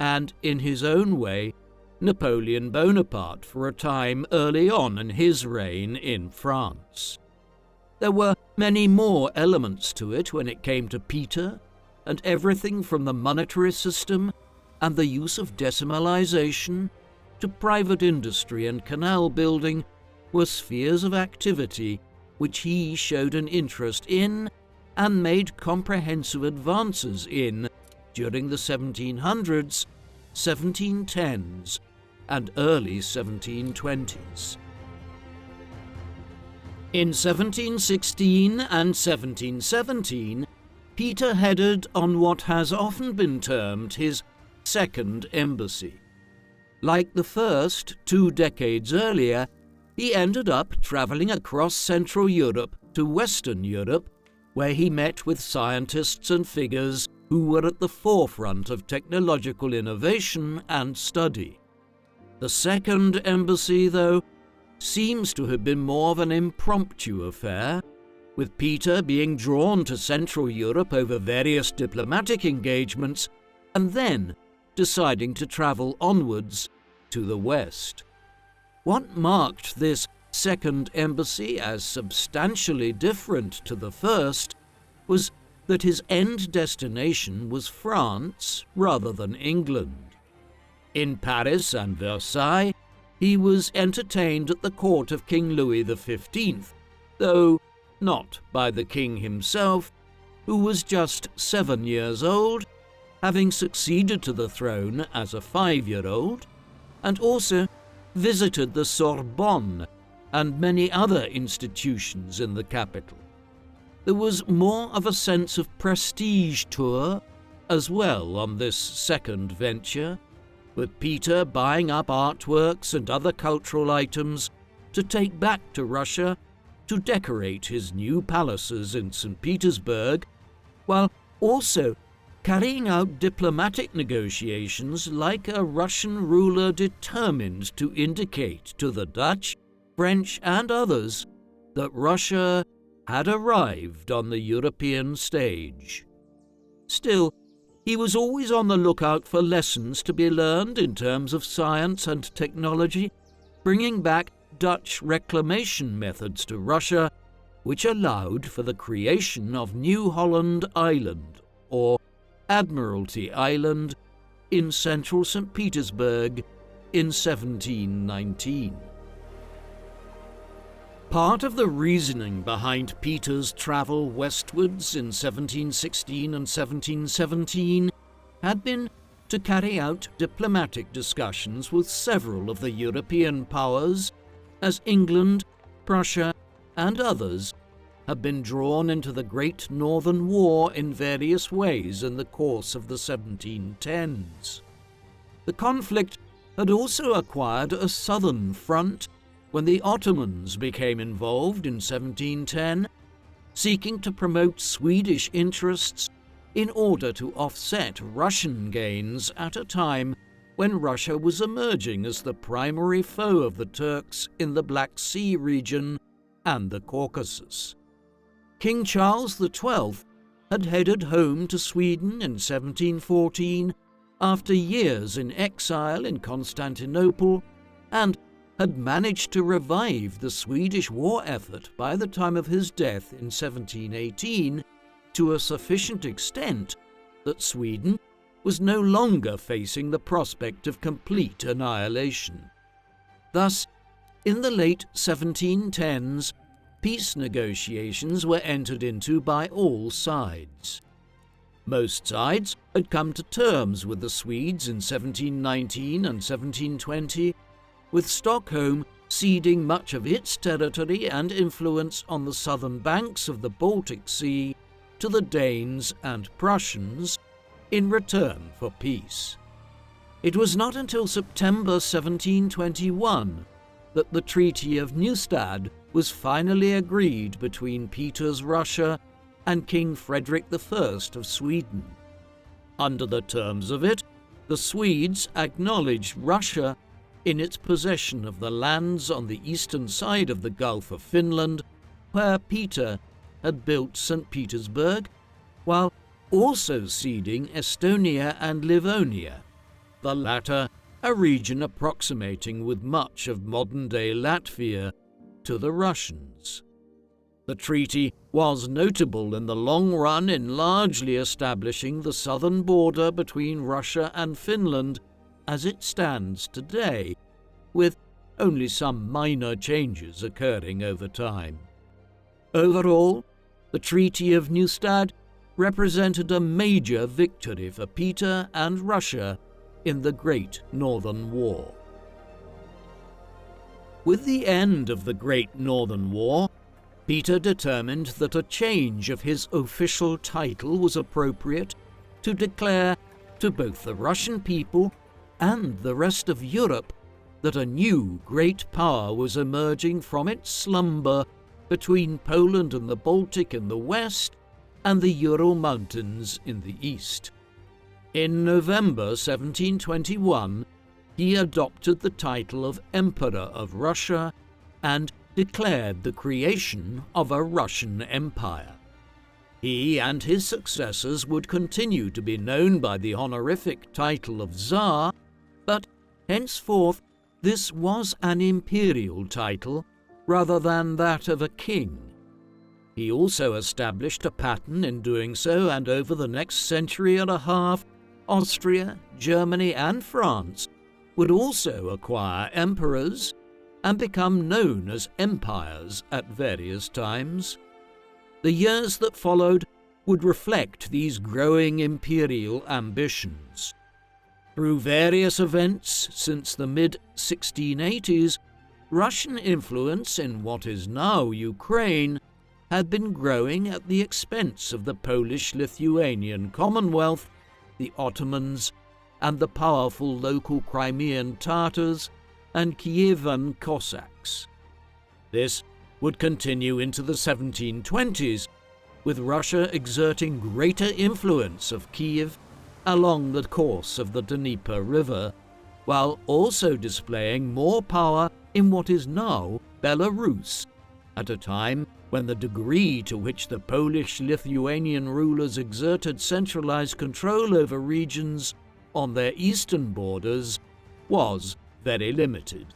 and, in his own way, Napoleon Bonaparte for a time early on in his reign in France. There were many more elements to it when it came to Peter, and everything from the monetary system and the use of decimalization to private industry and canal building were spheres of activity which he showed an interest in and made comprehensive advances in during the 1700s, 1710s, and early 1720s. In 1716 and 1717, Peter headed on what has often been termed his second embassy. Like the first 2 decades earlier, he ended up travelling across Central Europe to Western Europe, where he met with scientists and figures who were at the forefront of technological innovation and study. The second embassy, though, seems to have been more of an impromptu affair, with Peter being drawn to Central Europe over various diplomatic engagements and then deciding to travel onwards to the West. What marked this second embassy as substantially different to the first was that his end destination was France rather than England. In Paris and Versailles, he was entertained at the court of King Louis XV, though not by the king himself, who was just 7 years old, having succeeded to the throne as a 5-year-old, and also visited the Sorbonne and many other institutions in the capital. There was more of a sense of prestige tour as well on this second venture, with Peter buying up artworks and other cultural items to take back to Russia to decorate his new palaces in Saint Petersburg, while also carrying out diplomatic negotiations like a Russian ruler determined to indicate to the Dutch, French, and others that Russia had arrived on the European stage. Still, he was always on the lookout for lessons to be learned in terms of science and technology, bringing back Dutch reclamation methods to Russia, which allowed for the creation of New Holland Island, or Admiralty Island, in central St. Petersburg in 1719. Part of the reasoning behind Peter's travel westwards in 1716 and 1717 had been to carry out diplomatic discussions with several of the European powers, as England, Prussia, and others have been drawn into the Great Northern War in various ways in the course of the 1710s. The conflict had also acquired a southern front when the Ottomans became involved in 1710, seeking to promote Swedish interests in order to offset Russian gains at a time when Russia was emerging as the primary foe of the Turks in the Black Sea region and the Caucasus. King Charles XII had headed home to Sweden in 1714 after years in exile in Constantinople, and had managed to revive the Swedish war effort by the time of his death in 1718 to a sufficient extent that Sweden was no longer facing the prospect of complete annihilation. Thus, in the late 1710s, peace negotiations were entered into by all sides. Most sides had come to terms with the Swedes in 1719 and 1720, with Stockholm ceding much of its territory and influence on the southern banks of the Baltic Sea to the Danes and Prussians in return for peace. It was not until September 1721 that the Treaty of Neustadt was finally agreed between Peter's Russia and King Frederick I of Sweden. Under the terms of it, the Swedes acknowledged Russia in its possession of the lands on the eastern side of the Gulf of Finland, where Peter had built Saint Petersburg, while also ceding Estonia and Livonia, the latter a region approximating with much of modern-day Latvia to the Russians. The treaty was notable in the long run in largely establishing the southern border between Russia and Finland as it stands today, with only some minor changes occurring over time. Overall, the Treaty of Neustadt represented a major victory for Peter and Russia in the Great Northern War. With the end of the Great Northern War, Peter determined that a change of his official title was appropriate to declare to both the Russian people and the rest of Europe that a new great power was emerging from its slumber between Poland and the Baltic in the west and the Ural Mountains in the east. In November 1721, he adopted the title of Emperor of Russia and declared the creation of a Russian Empire. He and his successors would continue to be known by the honorific title of Tsar, but henceforth this was an imperial title rather than that of a king. He also established a pattern in doing so, and over the next century and a half, Austria, Germany, and France would also acquire emperors and become known as empires at various times. The years that followed would reflect these growing imperial ambitions. Through various events since the mid-1680s, Russian influence in what is now Ukraine had been growing at the expense of the Polish-Lithuanian Commonwealth, the Ottomans, and the powerful local Crimean Tatars and Kievan Cossacks. This would continue into the 1720s, with Russia exerting greater influence of Kiev along the course of the Dnieper River, while also displaying more power in what is now Belarus, at a time when the degree to which the Polish-Lithuanian rulers exerted centralized control over regions on their eastern borders was very limited.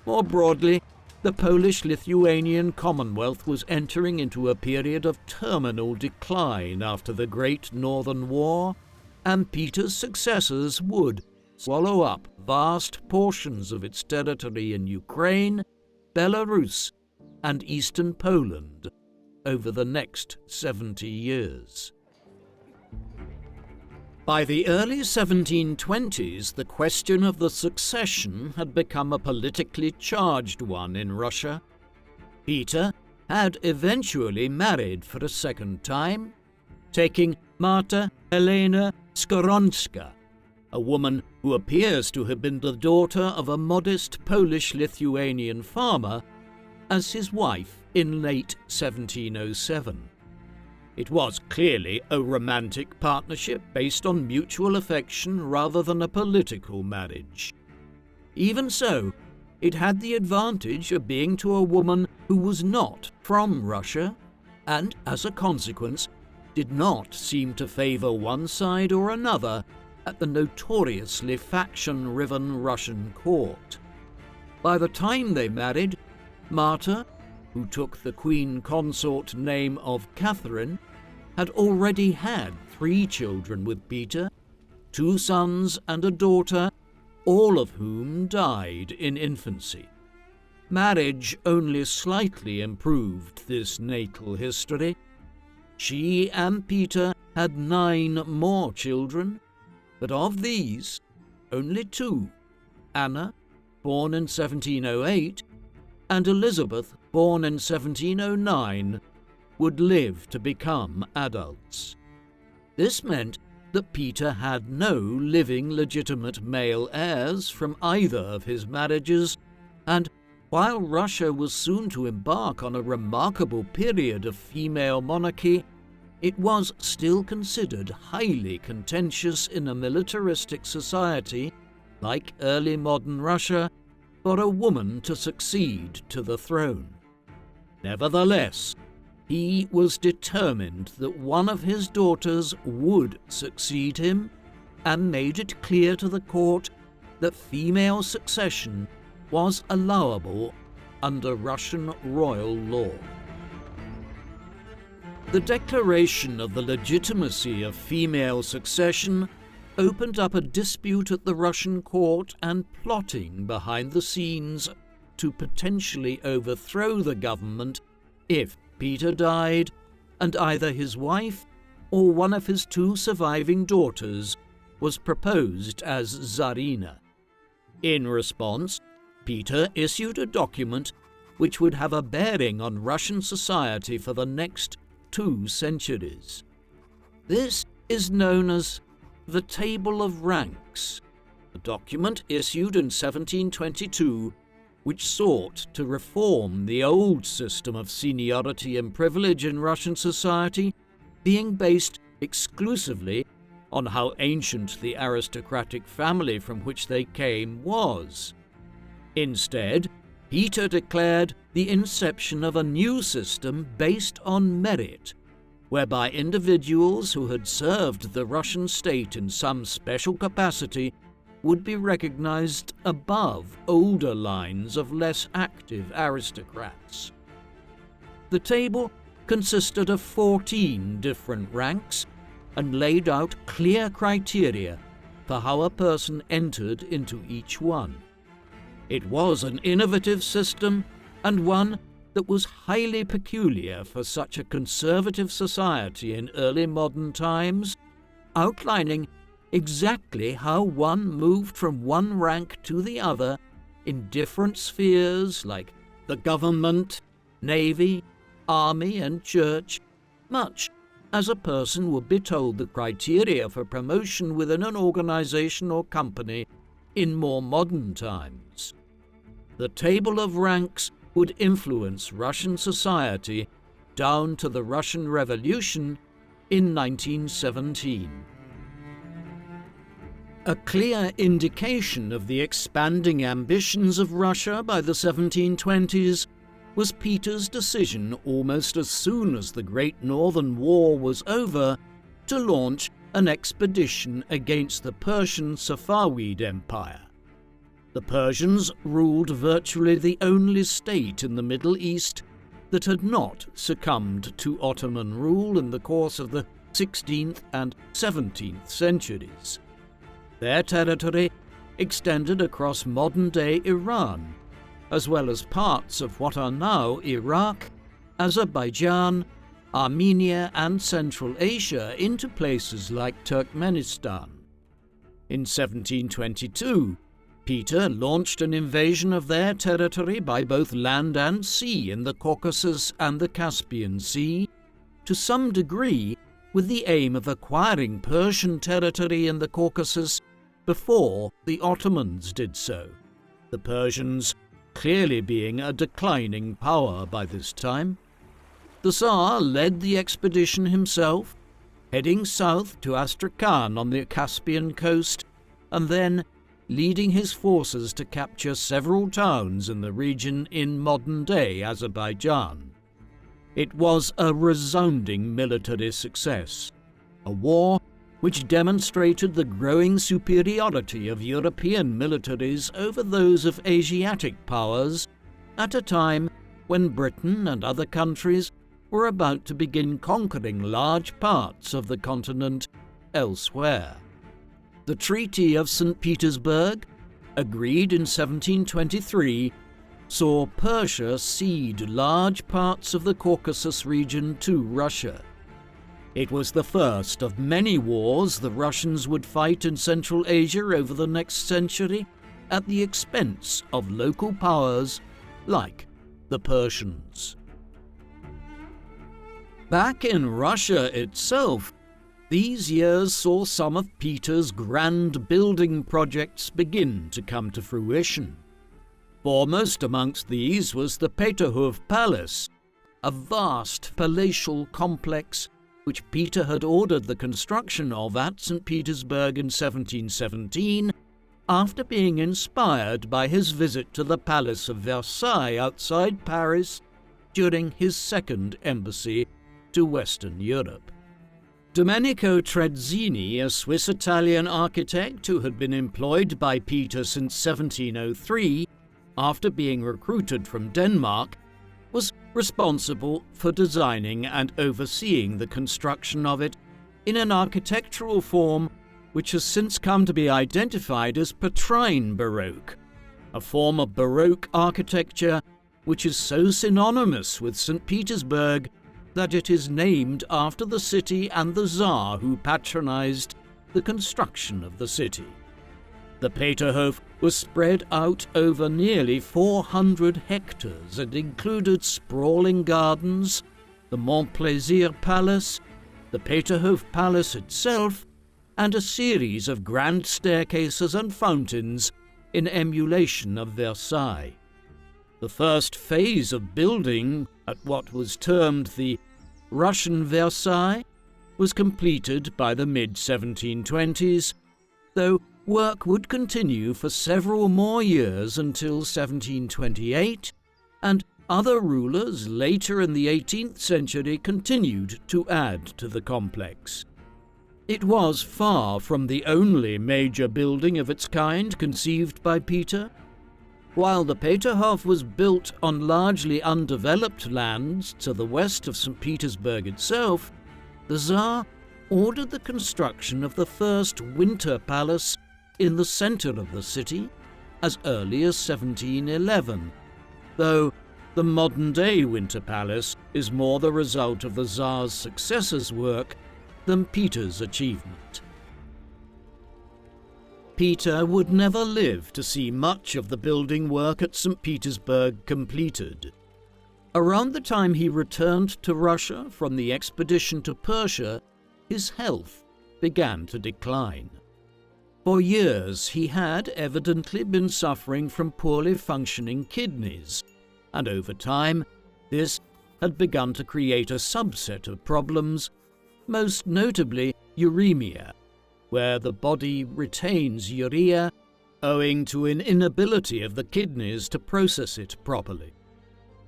More broadly, the Polish-Lithuanian Commonwealth was entering into a period of terminal decline after the Great Northern War, and Peter's successors would swallow up vast portions of its territory in Ukraine, Belarus, and eastern Poland over the next 70 years. By the early 1720s, the question of the succession had become a politically charged one in Russia. Peter had eventually married for a second time, taking Marta Helena Skoronska, a woman who appears to have been the daughter of a modest Polish-Lithuanian farmer, as his wife in late 1707. It was clearly a romantic partnership based on mutual affection rather than a political marriage. Even so, it had the advantage of being to a woman who was not from Russia, and as a consequence, did not seem to favor one side or another at the notoriously faction-riven Russian court. By the time they married, Marta, who took the queen consort name of Catherine, had already had 3 children with Peter, 2 sons and a daughter, all of whom died in infancy. Marriage only slightly improved this natal history. She and Peter had 9 more children, but of these, only 2, Anna, born in 1708, and Elizabeth, born in 1709, would live to become adults. This meant that Peter had no living legitimate male heirs from either of his marriages, and while Russia was soon to embark on a remarkable period of female monarchy, it was still considered highly contentious in a militaristic society like early modern Russia for a woman to succeed to the throne. Nevertheless, he was determined that one of his daughters would succeed him, and made it clear to the court that female succession was allowable under Russian royal law. The declaration of the legitimacy of female succession opened up a dispute at the Russian court and plotting behind the scenes to potentially overthrow the government if Peter died and either his wife or one of his 2 surviving daughters was proposed as Tsarina. In response, Peter issued a document which would have a bearing on Russian society for the next 2 centuries. This is known as the Table of Ranks, a document issued in 1722 which sought to reform the old system of seniority and privilege in Russian society, being based exclusively on how ancient the aristocratic family from which they came was. Instead, Peter declared the inception of a new system based on merit, whereby individuals who had served the Russian state in some special capacity would be recognized above older lines of less active aristocrats. The table consisted of 14 different ranks and laid out clear criteria for how a person entered into each one. It was an innovative system and one that was highly peculiar for such a conservative society in early modern times, outlining exactly how one moved from one rank to the other in different spheres like the government, navy, army, and church, much as a person would be told the criteria for promotion within an organization or company in more modern times. The Table of Ranks would influence Russian society down to the Russian Revolution in 1917. A clear indication of the expanding ambitions of Russia by the 1720s was Peter's decision almost as soon as the Great Northern War was over to launch an expedition against the Persian Safavid Empire. The Persians ruled virtually the only state in the Middle East that had not succumbed to Ottoman rule in the course of the 16th and 17th centuries. Their territory extended across modern-day Iran, as well as parts of what are now Iraq, Azerbaijan, Armenia, and Central Asia into places like Turkmenistan. In 1722, Peter launched an invasion of their territory by both land and sea in the Caucasus and the Caspian Sea, to some degree with the aim of acquiring Persian territory in the Caucasus before the Ottomans did so, the Persians clearly being a declining power by this time. The Tsar led the expedition himself, heading south to Astrakhan on the Caspian coast, and then leading his forces to capture several towns in the region in modern-day Azerbaijan. It was a resounding military success, a war which demonstrated the growing superiority of European militaries over those of Asiatic powers at a time when Britain and other countries were about to begin conquering large parts of the continent elsewhere. The Treaty of Saint Petersburg, agreed in 1723, saw Persia cede large parts of the Caucasus region to Russia. It was the first of many wars the Russians would fight in Central Asia over the next century at the expense of local powers like the Persians. Back in Russia itself, these years saw some of Peter's grand building projects begin to come to fruition. Foremost amongst these was the Peterhof Palace, a vast palatial complex which Peter had ordered the construction of at St. Petersburg in 1717, after being inspired by his visit to the Palace of Versailles outside Paris during his second embassy to Western Europe. Domenico Trezzini, a Swiss-Italian architect who had been employed by Peter since 1703, after being recruited from Denmark, was responsible for designing and overseeing the construction of it in an architectural form which has since come to be identified as Petrine Baroque, a form of Baroque architecture which is so synonymous with St. Petersburg that it is named after the city and the Tsar who patronized the construction of the city. The Peterhof was spread out over nearly 400 hectares and included sprawling gardens, the Montplaisir Palace, the Peterhof Palace itself, and a series of grand staircases and fountains in emulation of Versailles. The first phase of building, at what was termed the Russian Versailles, was completed by the mid-1720s, though work would continue for several more years until 1728, and other rulers later in the 18th century continued to add to the complex. It was far from the only major building of its kind conceived by Peter. While the Peterhof was built on largely undeveloped lands to the west of St. Petersburg itself, the Tsar ordered the construction of the first winter palace in the center of the city as early as 1711, though the modern-day winter palace is more the result of the Tsar's successors' work than Peter's achievement. Peter would never live to see much of the building work at St. Petersburg completed. Around the time he returned to Russia from the expedition to Persia, his health began to decline. For years he had evidently been suffering from poorly functioning kidneys, and over time this had begun to create a subset of problems, most notably uremia, where the body retains urea owing to an inability of the kidneys to process it properly.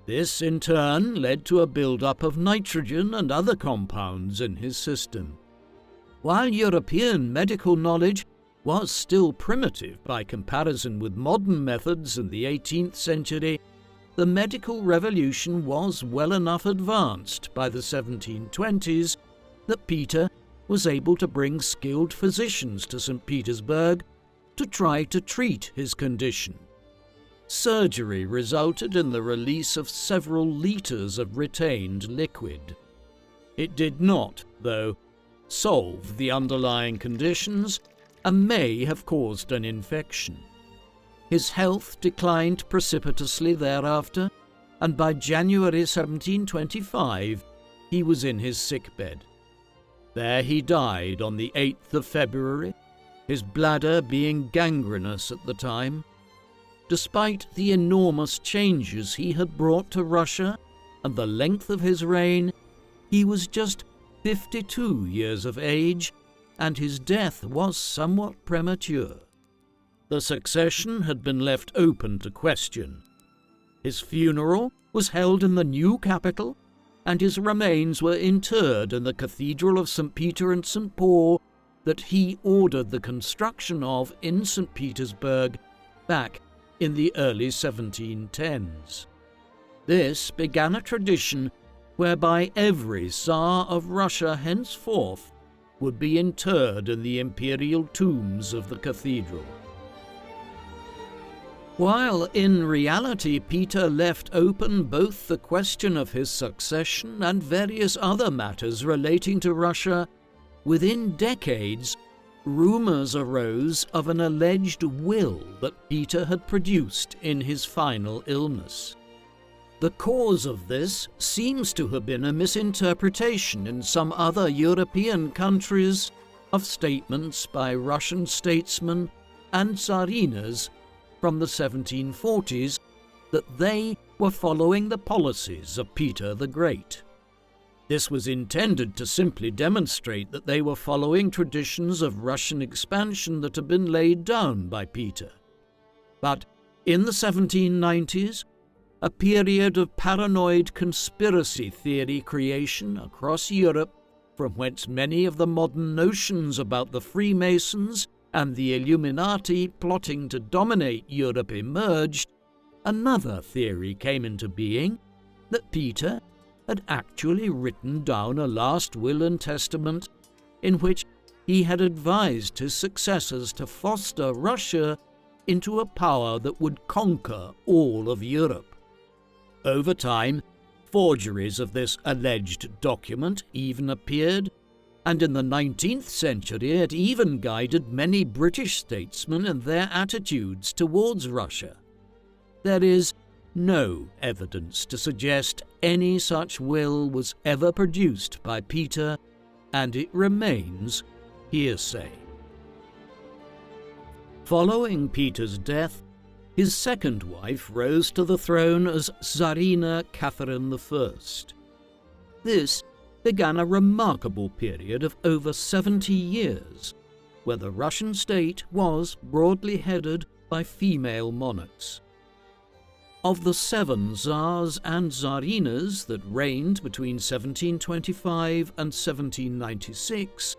This in turn led to a build-up of nitrogen and other compounds in his system. While European medical knowledge was still primitive by comparison with modern methods in the 18th century, the medical revolution was well enough advanced by the 1720s that Peter was able to bring skilled physicians to St. Petersburg to try to treat his condition. Surgery resulted in the release of several liters of retained liquid. It did not, though, solve the underlying conditions and may have caused an infection. His health declined precipitously thereafter, and by January 1725 he was in his sickbed. There he died on the 8th of February, his bladder being gangrenous at the time. Despite the enormous changes he had brought to Russia and the length of his reign, he was just 52 years of age, and his death was somewhat premature. The succession had been left open to question. His funeral was held in the new capital, and his remains were interred in the Cathedral of St. Peter and St. Paul that he ordered the construction of in St. Petersburg back in the early 1710s. This began a tradition whereby every Tsar of Russia henceforth would be interred in the imperial tombs of the cathedral. While in reality Peter left open both the question of his succession and various other matters relating to Russia, within decades, rumors arose of an alleged will that Peter had produced in his final illness. The cause of this seems to have been a misinterpretation in some other European countries of statements by Russian statesmen and Tsarinas from the 1740s that they were following the policies of Peter the Great. This was intended to simply demonstrate that they were following traditions of Russian expansion that had been laid down by Peter. But in the 1790s, a period of paranoid conspiracy theory creation across Europe, from whence many of the modern notions about the Freemasons and the Illuminati plotting to dominate Europe emerged, another theory came into being that Peter had actually written down a last will and testament in which he had advised his successors to foster Russia into a power that would conquer all of Europe. Over time, forgeries of this alleged document even appeared, and in the 19th century it even guided many British statesmen in their attitudes towards Russia. There is no evidence to suggest any such will was ever produced by Peter, and it remains hearsay. Following Peter's death, his second wife rose to the throne as Tsarina Catherine I. This began a remarkable period of over 70 years, where the Russian state was broadly headed by female monarchs. Of the 7 Tsars and Tsarinas that reigned between 1725 and 1796,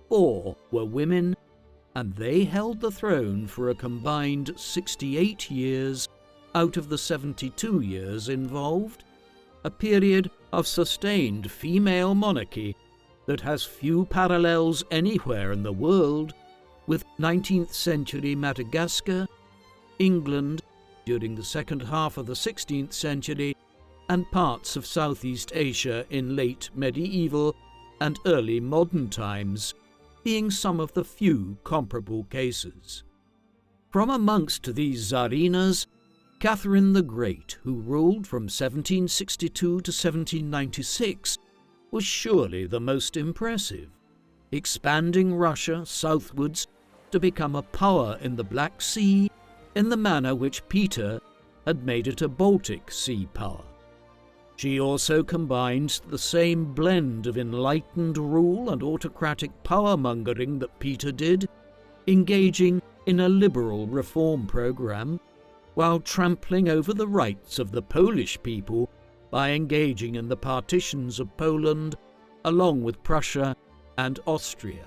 4 were women, and they held the throne for a combined 68 years out of the 72 years involved, a period of sustained female monarchy that has few parallels anywhere in the world, with 19th century Madagascar, England during the second half of the 16th century, and parts of Southeast Asia in late medieval and early modern times being some of the few comparable cases. From amongst these Tsarinas, Catherine the Great, who ruled from 1762 to 1796, was surely the most impressive, expanding Russia southwards to become a power in the Black Sea in the manner which Peter had made it a Baltic Sea power. She also combined the same blend of enlightened rule and autocratic power-mongering that Peter did, engaging in a liberal reform program, while trampling over the rights of the Polish people by engaging in the partitions of Poland, along with Prussia and Austria.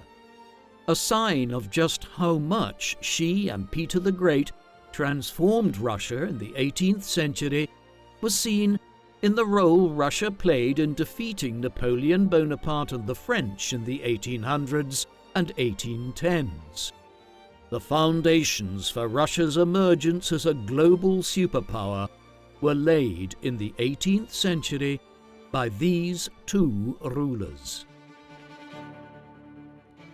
A sign of just how much she and Peter the Great transformed Russia in the 18th century was seen in the role Russia played in defeating Napoleon Bonaparte and the French in the 1800s and 1810s. The foundations for Russia's emergence as a global superpower were laid in the 18th century by these 2 rulers.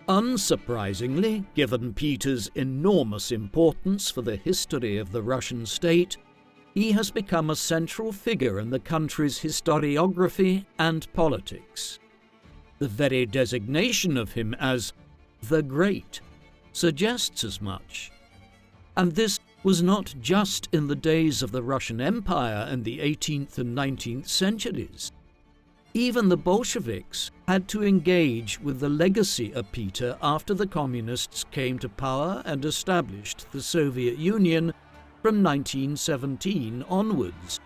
Unsurprisingly, given Peter's enormous importance for the history of the Russian state, he has become a central figure in the country's historiography and politics. The very designation of him as the Great suggests as much. And this was not just in the days of the Russian Empire in the 18th and 19th centuries. Even the Bolsheviks had to engage with the legacy of Peter after the Communists came to power and established the Soviet Union from 1917 onwards,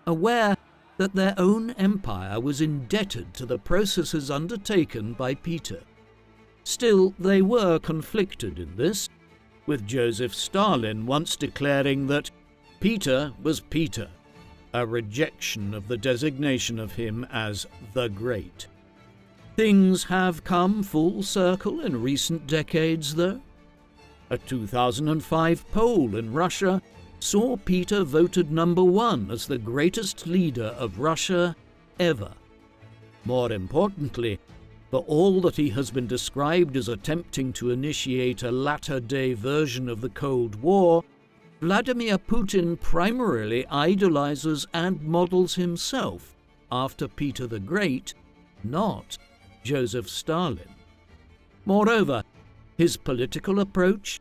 aware that their own empire was indebted to the processes undertaken by Peter. Still, they were conflicted in this, with Joseph Stalin once declaring that Peter was Peter, a rejection of the designation of him as the Great. Things have come full circle in recent decades, though. A 2005 poll in Russia saw Peter voted number 1 as the greatest leader of Russia ever. More importantly, for all that he has been described as attempting to initiate a latter-day version of the Cold War, Vladimir Putin primarily idolizes and models himself after Peter the Great, not Joseph Stalin. Moreover, his political approach,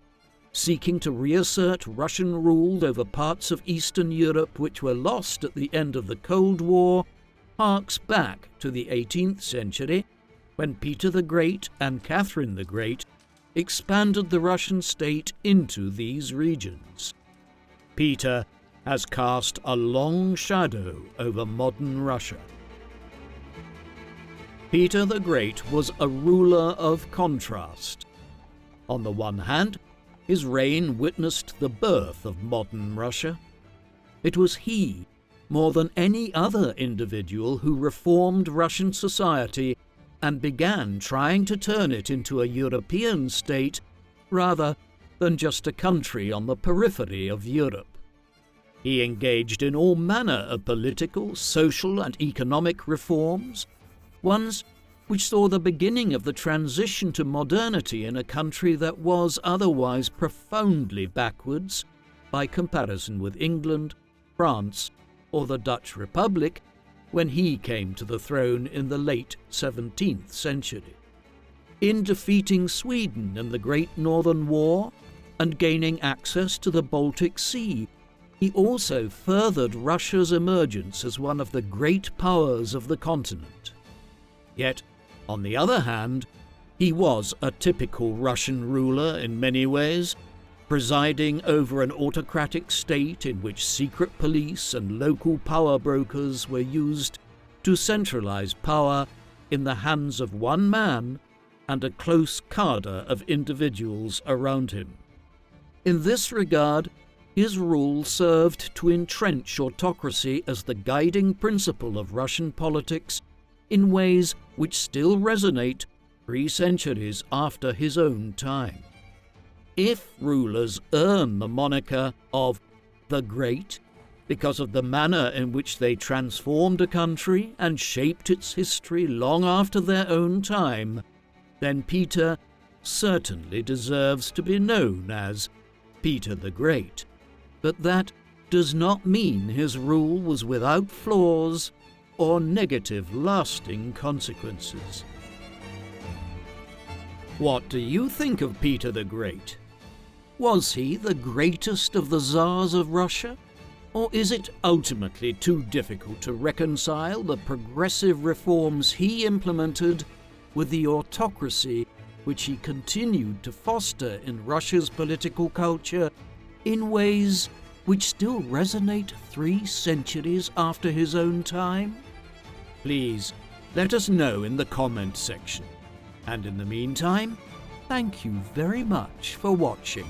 seeking to reassert Russian rule over parts of Eastern Europe which were lost at the end of the Cold War, harks back to the 18th century, when Peter the Great and Catherine the Great expanded the Russian state into these regions. Peter has cast a long shadow over modern Russia. Peter the Great was a ruler of contrast. On the one hand, his reign witnessed the birth of modern Russia. It was he, more than any other individual, who reformed Russian society and began trying to turn it into a European state rather than just a country on the periphery of Europe. He engaged in all manner of political, social, and economic reforms, ones which saw the beginning of the transition to modernity in a country that was otherwise profoundly backwards by comparison with England, France, or the Dutch Republic when he came to the throne in the late 17th century. In defeating Sweden in the Great Northern War and gaining access to the Baltic Sea, he also furthered Russia's emergence as one of the great powers of the continent. Yet, on the other hand, he was a typical Russian ruler in many ways, presiding over an autocratic state in which secret police and local power brokers were used to centralize power in the hands of one man and a close cadre of individuals around him. In this regard, his rule served to entrench autocracy as the guiding principle of Russian politics in ways which still resonate 3 centuries after his own time. If rulers earn the moniker of the Great because of the manner in which they transformed a country and shaped its history long after their own time, then Peter certainly deserves to be known as Peter the Great. But that does not mean his rule was without flaws or negative lasting consequences. What do you think of Peter the Great? Was he the greatest of the Tsars of Russia? Or is it ultimately too difficult to reconcile the progressive reforms he implemented with the autocracy which he continued to foster in Russia's political culture in ways which still resonate 3 centuries after his own time? Please let us know in the comment section. And in the meantime, thank you very much for watching.